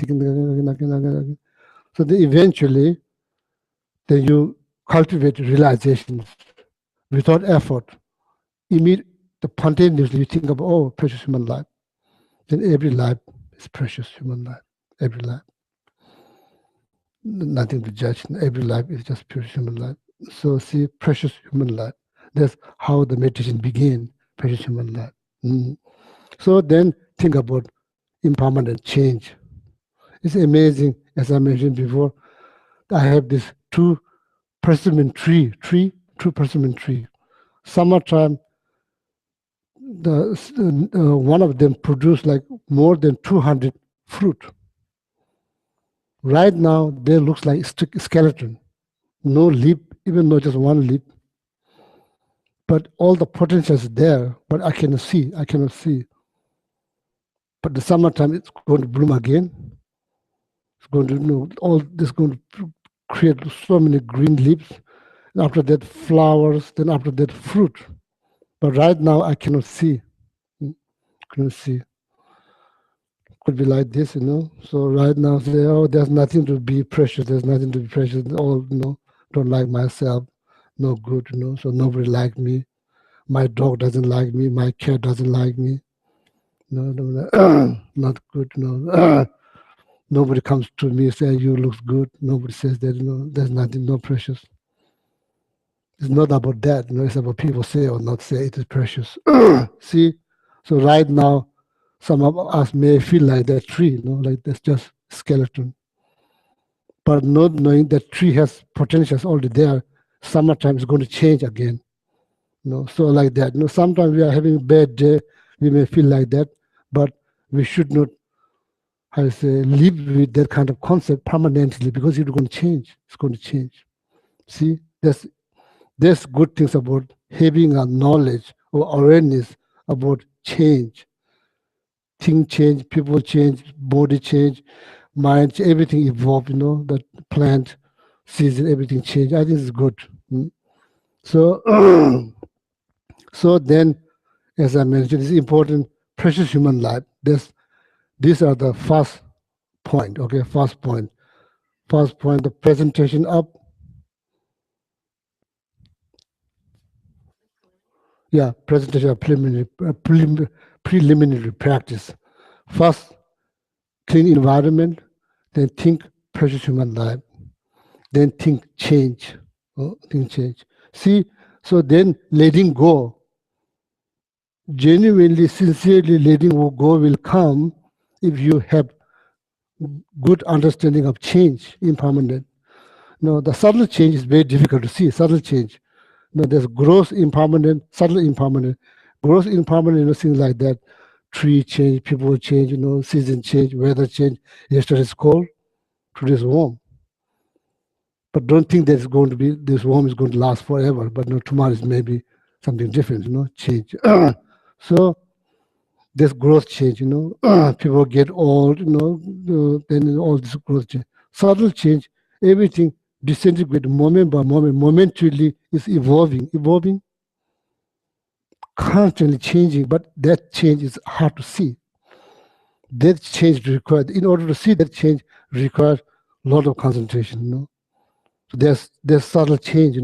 So then eventually, then you cultivate realizations without effort. Spontaneously you think about, oh, precious human life. Then every life is precious human life. Every life. Nothing to judge. Every life is just precious human life. So see, precious human life. That's how the meditation began, precious human life. So then think about impermanent change. It's amazing, as I mentioned before, I have this two persimmon tree. Summertime, one of them produced like more than 200 fruit. Right now, there looks like skeleton, no leaf, even though just one leaf. But all the potential is there, but I cannot see. But the summertime, it's going to bloom again. It's going to all this going to create so many green leaves. And after that, flowers. Then after that, fruit. But right now, I cannot see. Could be like this, So right now, say, oh, there's nothing to be precious. There's nothing to be precious. All, don't like myself. No good, So nobody like me. My dog doesn't like me. My cat doesn't like me. No, not good. Nobody comes to me and says, you look good. Nobody says that, there's nothing, no precious. It's not about that. It's about people say or not say it is precious. See, so right now, some of us may feel like that tree, like that's just skeleton. But not knowing that tree has potentials already there, summertime is going to change again. So like that. Sometimes we are having a bad day, we may feel like that, but we should not, how to say, live with that kind of concept permanently because it's going to change. It's going to change. See, there's good things about having a knowledge or awareness about change. Things change, people change, body change, mind, everything evolve, the plant, season, everything change. I think it's good. So, so then, as I mentioned, it's important, precious human life. These are the first point, okay, first point. First point, the presentation up. Yeah, presentation of preliminary practice. First, clean environment, then think precious human life, then think change. Think change. See, so then letting go, genuinely, sincerely letting go will come if you have good understanding of change, impermanent. The subtle change is very difficult to see, subtle change. There's gross impermanent, subtle impermanent. Gross impermanent, things like that. Tree change, people change, season change, weather change. Yesterday's cold, today's warm. But don't think that this warm is going to last forever. But tomorrow is maybe something different, change. So there's growth change, people get old, then all this growth change. Subtle change, everything disintegrate moment by moment, momentarily is evolving, constantly changing, but that change is hard to see. That change requires, in order to see that change, requires a lot of concentration, So there's subtle change,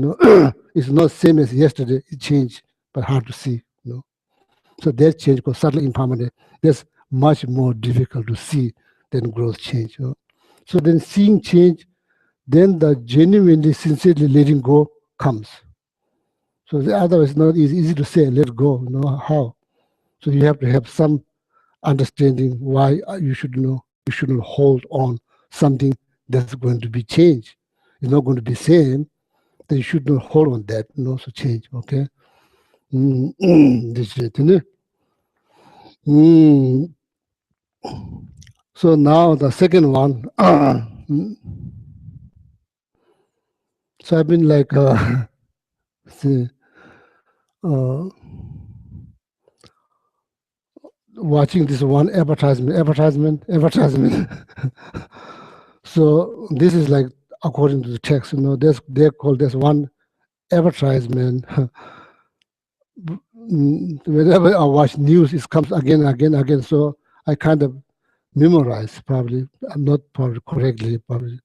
It's not same as yesterday, it changed, but hard to see, So that change called subtle impermanent, that's much more difficult to see than growth change. So then seeing change, then the genuinely, sincerely letting go comes. So the other is not easy to say, let go, how. So you have to have some understanding why you shouldn't hold on something that's going to be changed. It's not going to be same, then you should not hold on that, so change, okay? This is it, isn't it? So now the second one. So I've been like, watching this one advertisement. So this is like according to the text, there's one advertisement. Whenever I watch news, it comes again. So I kind of memorize, probably. I'm not probably correctly, probably.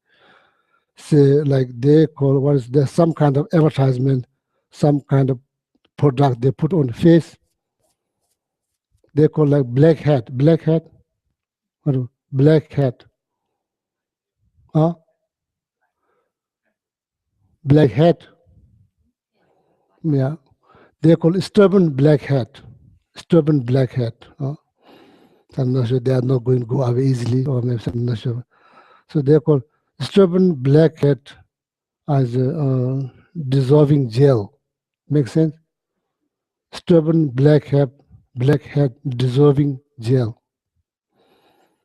Say like they call, there's some kind of advertisement, some kind of product they put on the face. They call like black hat. Black hat. Huh? Black hat. Yeah. They call stubborn black hat. Stubborn black hat. I'm not sure they are not going to go away easily, or maybe I'm not sure. So they call stubborn black hat as a dissolving gel. Make sense? Stubborn black hat dissolving gel.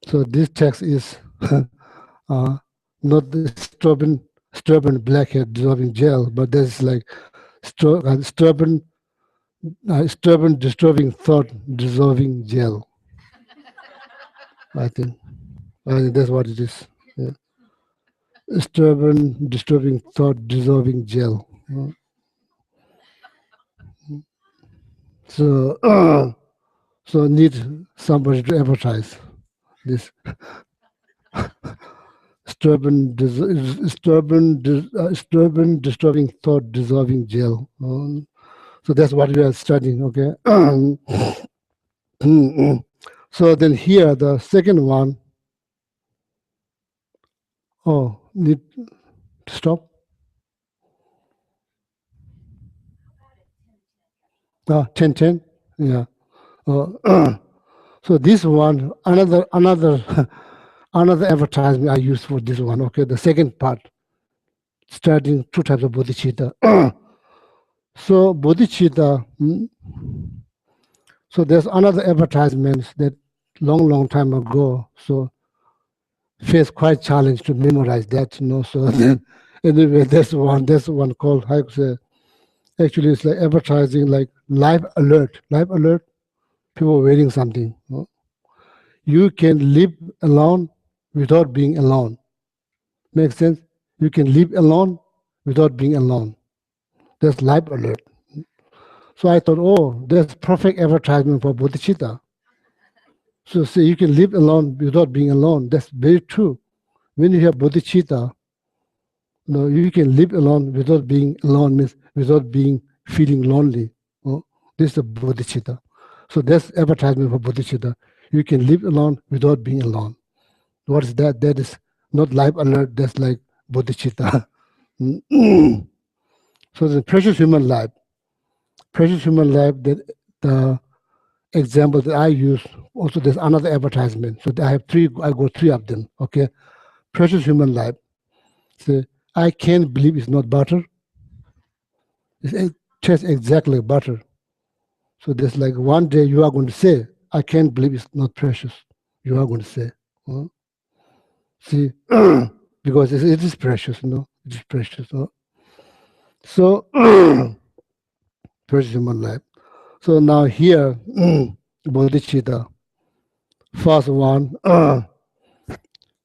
So this text is not the stubborn black hat dissolving gel, but there's like stubborn disturbing thought dissolving gel. I think that's what it is. Yeah. Stubborn disturbing thought dissolving gel. So so need somebody to advertise this. Stubborn disturbing thought dissolving gel. So that's what we are studying, okay? So then here, the second one. Oh, need to stop? 10:10. Yeah. So this one, another another advertisement I use for this one. Okay, the second part, studying two types of bodhicitta. So bodhicitta. So there's another advertisement that long time ago. So faced quite challenge to memorize that. So then anyway, that's one called, how to say, actually it's like advertising like live alert. People wearing something. You can live alone without being alone. Makes sense? You can live alone without being alone. That's live alert. So I thought, oh, that's perfect advertisement for bodhicitta. So say you can live alone without being alone. That's very true. When you have bodhicitta, you can live alone without being alone, means without being feeling lonely. This is the bodhicitta. So that's advertisement for bodhicitta. You can live alone without being alone. What is that? That is not life alert, that's like bodhicitta. So the precious human life, that the example that I use, also there's another advertisement. So I got three of them, okay? Precious human life. So I can't believe it's not butter. It tastes exactly like butter. So there's like one day you are going to say, I can't believe it's not precious. You are going to say. See, because it is precious, it is precious. So, precious human life. So now here, bodhicitta, first one,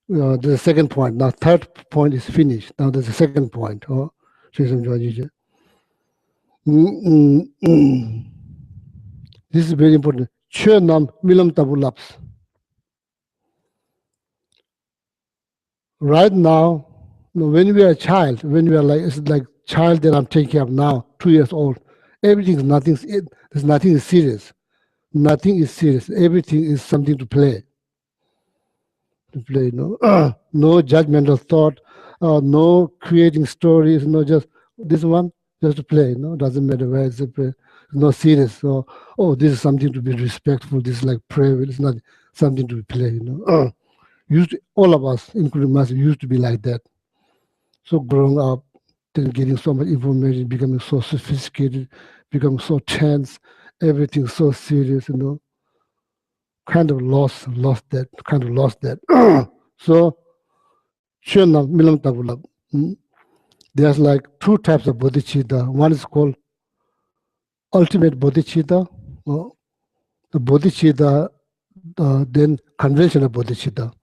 the second point. Now third point is finished. Now there's a second point. This is very important. Chönam milam tabulaps. Right now, when we are a child, when we are like, it's like child that I'm taking care of now, 2 years old, there's nothing is serious. Nothing is serious. Everything is something to play. No judgmental thought, no creating stories, no just this one, just to play. Doesn't matter where it's a play. No serious. So, this is something to be respectful. This is like prayer. It's not something to be play. All of us, including myself, used to be like that. So growing up, then getting so much information, becoming so sophisticated, becoming so tense, everything so serious, kind of lost that. So, there's like two types of bodhicitta. One is called ultimate bodhicitta, the bodhicitta, then conventional bodhicitta.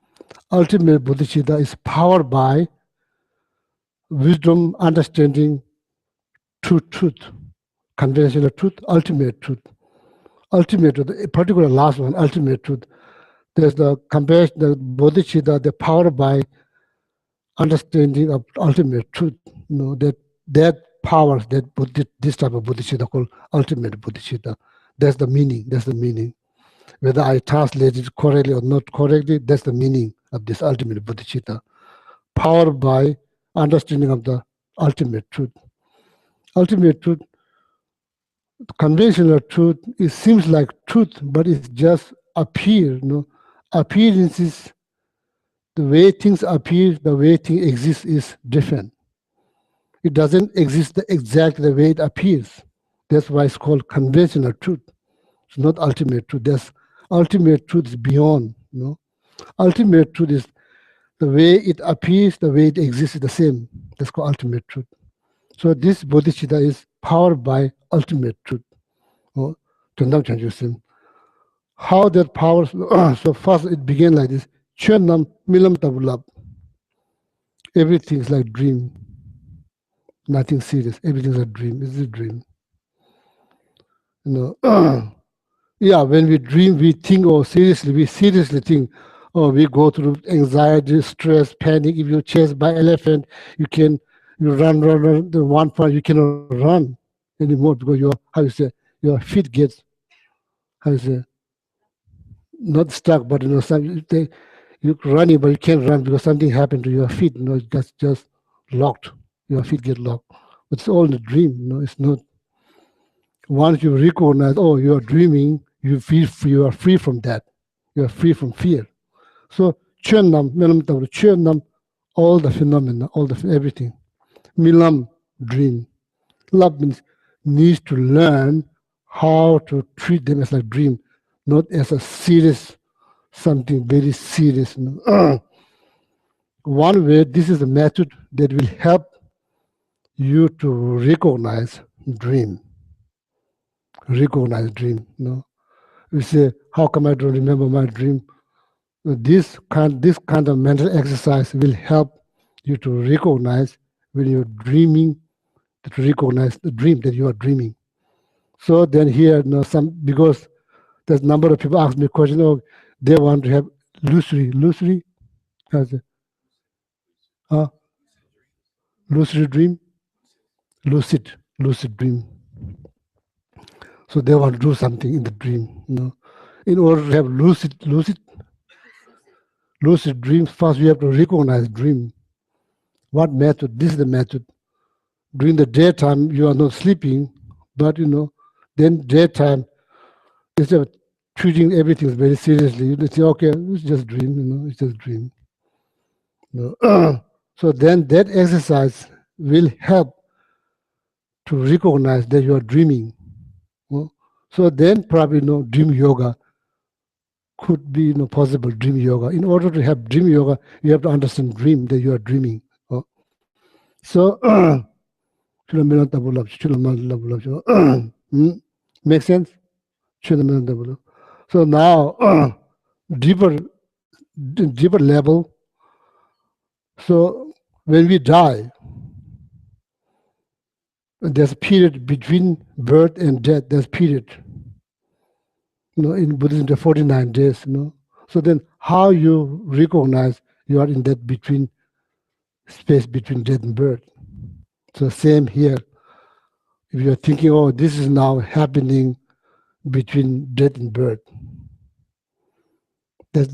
Ultimate bodhicitta is powered by wisdom, understanding, truth, conventional truth, ultimate truth. Ultimate truth, a particular last one, ultimate truth. There's the compassion, the bodhicitta, the powered by understanding of ultimate truth. That powers this type of bodhicitta called ultimate bodhicitta. That's the meaning. Whether I translate it correctly or not correctly, that's the meaning of this ultimate bodhicitta. Powered by understanding of the ultimate truth. Ultimate truth, conventional truth, it seems like truth, but it just appears. Appearances, the way things appear, the way things exist is different. It doesn't exist exactly the way it appears. That's why it's called conventional truth. It's not ultimate truth. That's ultimate truth is beyond. Ultimate truth is the way it appears, the way it exists is the same. That's called ultimate truth. So this bodhicitta is powered by ultimate truth. How that power, so first it began like this. Chönam milam tabulab. Everything is like dream. Nothing serious. Everything is a dream. It's a dream. Yeah, when we dream, we think, we seriously think, we go through anxiety, stress, panic. If you're chased by elephant, you run. The one part you cannot run anymore because your feet gets, not stuck, but you're running, but you can't run because something happened to your feet. It's just locked. Your feet get locked. It's all in a dream. It's not. Once you recognize, oh, you are dreaming, you feel free, you are free from that. You are free from fear. So Chönam, all the phenomena, everything. Milam, dream. Love means needs to learn how to treat them as a dream, not as a serious, something very serious. One way, this is a method that will help you to recognize dream. Recognize dream. You say, how come I don't remember my dream? This kind of mental exercise will help you to recognize when you're dreaming, to recognize the dream that you are dreaming. So then here, because there's a number of people ask me question, oh, they want to have lucid dream, lucid dream. So they want to do something in the dream. In order to have lucid dreams, first we have to recognize dream. What method? This is the method. During the daytime, you are not sleeping, but then daytime, instead of treating everything very seriously, you say, okay, it's just dream, it's just dream. So then that exercise will help to recognize that you are dreaming. So then probably dream yoga could be possible, dream yoga. In order to have dream yoga, you have to understand dream, that you are dreaming. So make sense? So now deeper level. So when we die, there's a period between birth and death. There's a period. In Buddhism, there are 49 days. So then, how you recognize you are in that space between death and birth? So same here. If you are thinking, oh, this is now happening between death and birth, this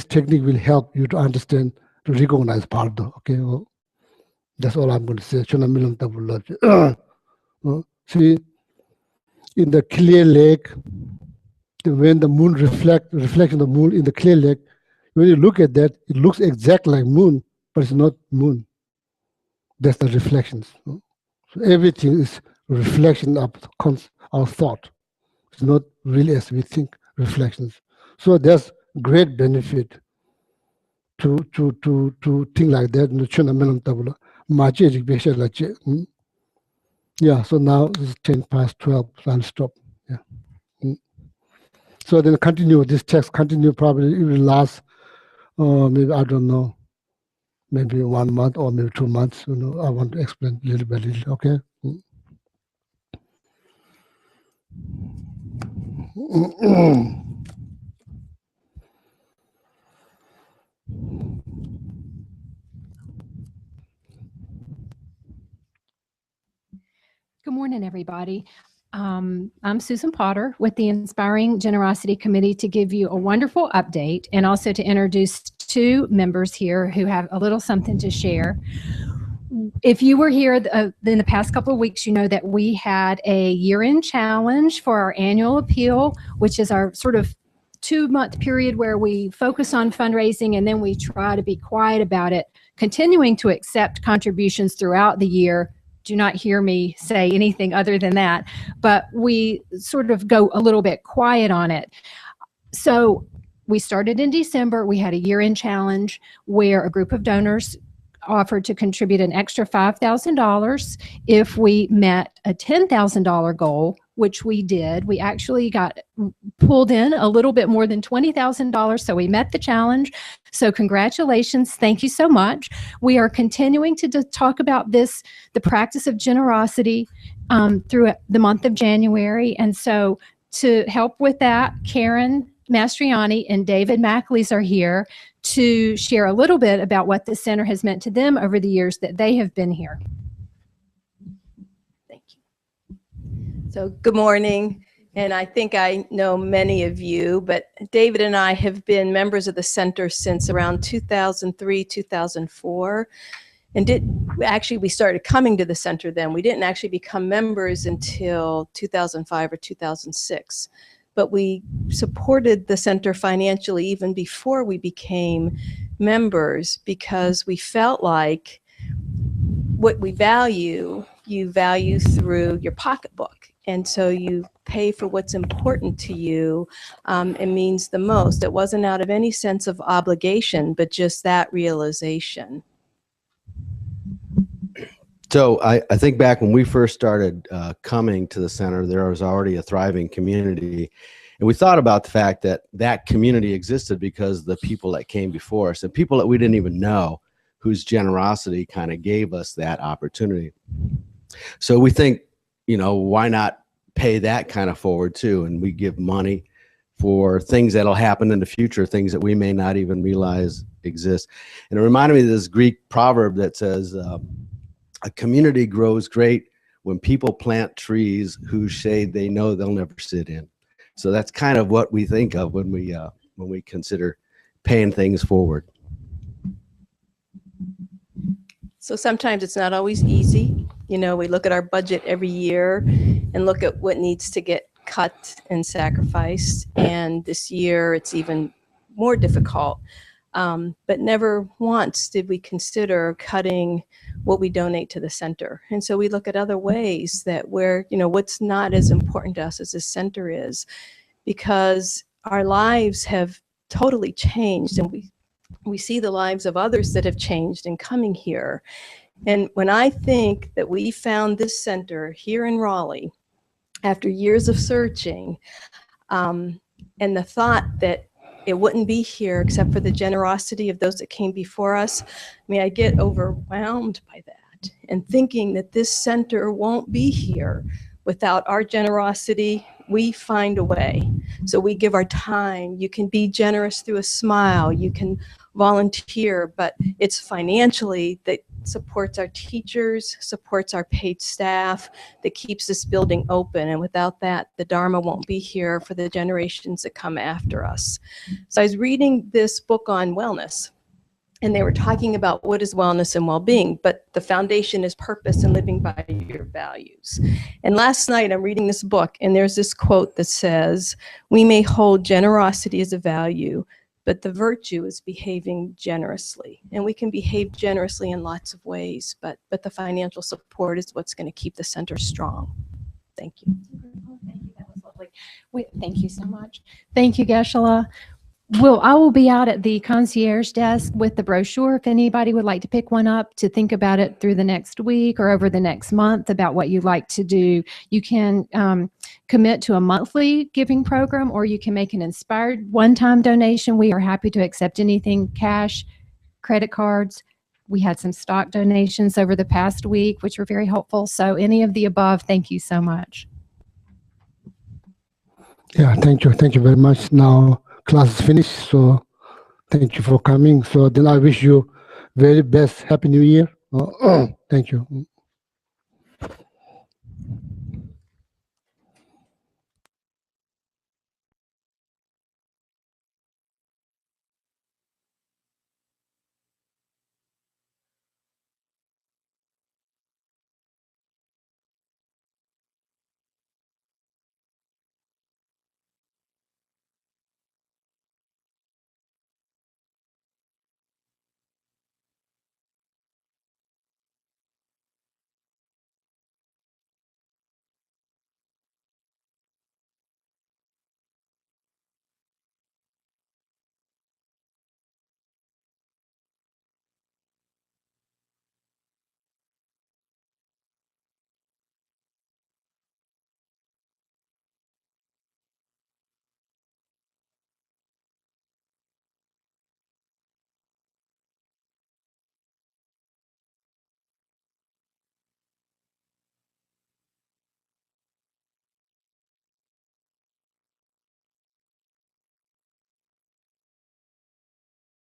technique will help you to understand, to recognize Pardo. Okay, well, that's all I'm going to say. See, in the clear lake, when the moon reflection of the moon in the clear lake, when you look at that, it looks exactly like moon, but it's not moon. That's the reflections. So everything is reflection of our thought. It's not really as we think, reflections. So there's great benefit to think like that. Yeah, so now it's 10 past 12, so I'll stop. Yeah. So then continue, this text continue, probably it will last, maybe, I don't know, maybe 1 month or maybe 2 months. I want to explain little by little, okay? Good morning, everybody. I'm Susan Potter with the Inspiring Generosity Committee to give you a wonderful update and also to introduce two members here who have a little something to share. If you were here in the past couple of weeks, you know that we had a year-end challenge for our annual appeal, which is our sort of 2-month period where we focus on fundraising and then we try to be quiet about it, continuing to accept contributions throughout the year. Do not hear me say anything other than that, but we sort of go a little bit quiet on it. So we started in December. We had a year-end challenge where a group of donors offered to contribute an extra $5,000 if we met a $10,000 goal, which we did. We actually got pulled in a little bit more than $20,000, so we met the challenge. So congratulations. Thank you so much. We are continuing to talk about this, the practice of generosity, through the month of January. And so to help with that, Karen Mastriani and David McAleese are here to share a little bit about what the center has meant to them over the years that they have been here. Thank you. So good morning, and I think I know many of you, but David and I have been members of the center since around 2003, 2004. actually, we started coming to the center then. We didn't actually become members until 2005 or 2006. But we supported the center financially even before we became members, because we felt like what we value, you value through your pocketbook. And so you pay for what's important to you and means the most. It wasn't out of any sense of obligation, but just that realization. So I think back when we first started coming to the center, there was already a thriving community. And we thought about the fact that that community existed because the people that came before us, and people that we didn't even know, whose generosity kind of gave us that opportunity. So we think, you know, why not pay that kind of forward too? And we give money for things that'll happen in the future, things that we may not even realize exist. And it reminded me of this Greek proverb that says, a community grows great when people plant trees whose shade they know they'll never sit in. So that's kind of what we think of when we consider paying things forward. So sometimes it's not always easy. You know, we look at our budget every year and look at what needs to get cut and sacrificed. And this year it's even more difficult. But never once did we consider cutting what we donate to the center. And so we look at other ways that where, you know, what's not as important to us as the center is, because our lives have totally changed, and we see the lives of others that have changed in coming here. And when I think that we found this center here in Raleigh after years of searching, and the thought that it wouldn't be here except for the generosity of those that came before us, I mean, I get overwhelmed by that, and thinking that this center won't be here without our generosity. We find a way. So we give our time. You can be generous through a smile. You can volunteer, but it's financially that supports our teachers, supports our paid staff, that keeps this building open. And without that, the Dharma won't be here for the generations that come after us. So I was reading this book on wellness, and they were talking about what is wellness and well-being, but the foundation is purpose and living by your values. And last night I'm reading this book, and there's this quote that says, "We may hold generosity as a value, but the virtue is behaving generously." And we can behave generously in lots of ways, but the financial support is what's going to keep the center strong. Thank you. Thank you. That was lovely. Thank you so much. Thank you, Geshe-la. I will be out at the concierge desk with the brochure if anybody would like to pick one up to think about it through the next week or over the next month about what you'd like to do. You can commit to a monthly giving program, or you can make an inspired one-time donation. We are happy to accept anything, cash, credit cards. We had some stock donations over the past week, which were very helpful. So any of the above, thank you so much. Yeah, thank you. Thank you very much. Now class is finished, so thank you for coming. So then I wish you very best Happy New Year. Thank you.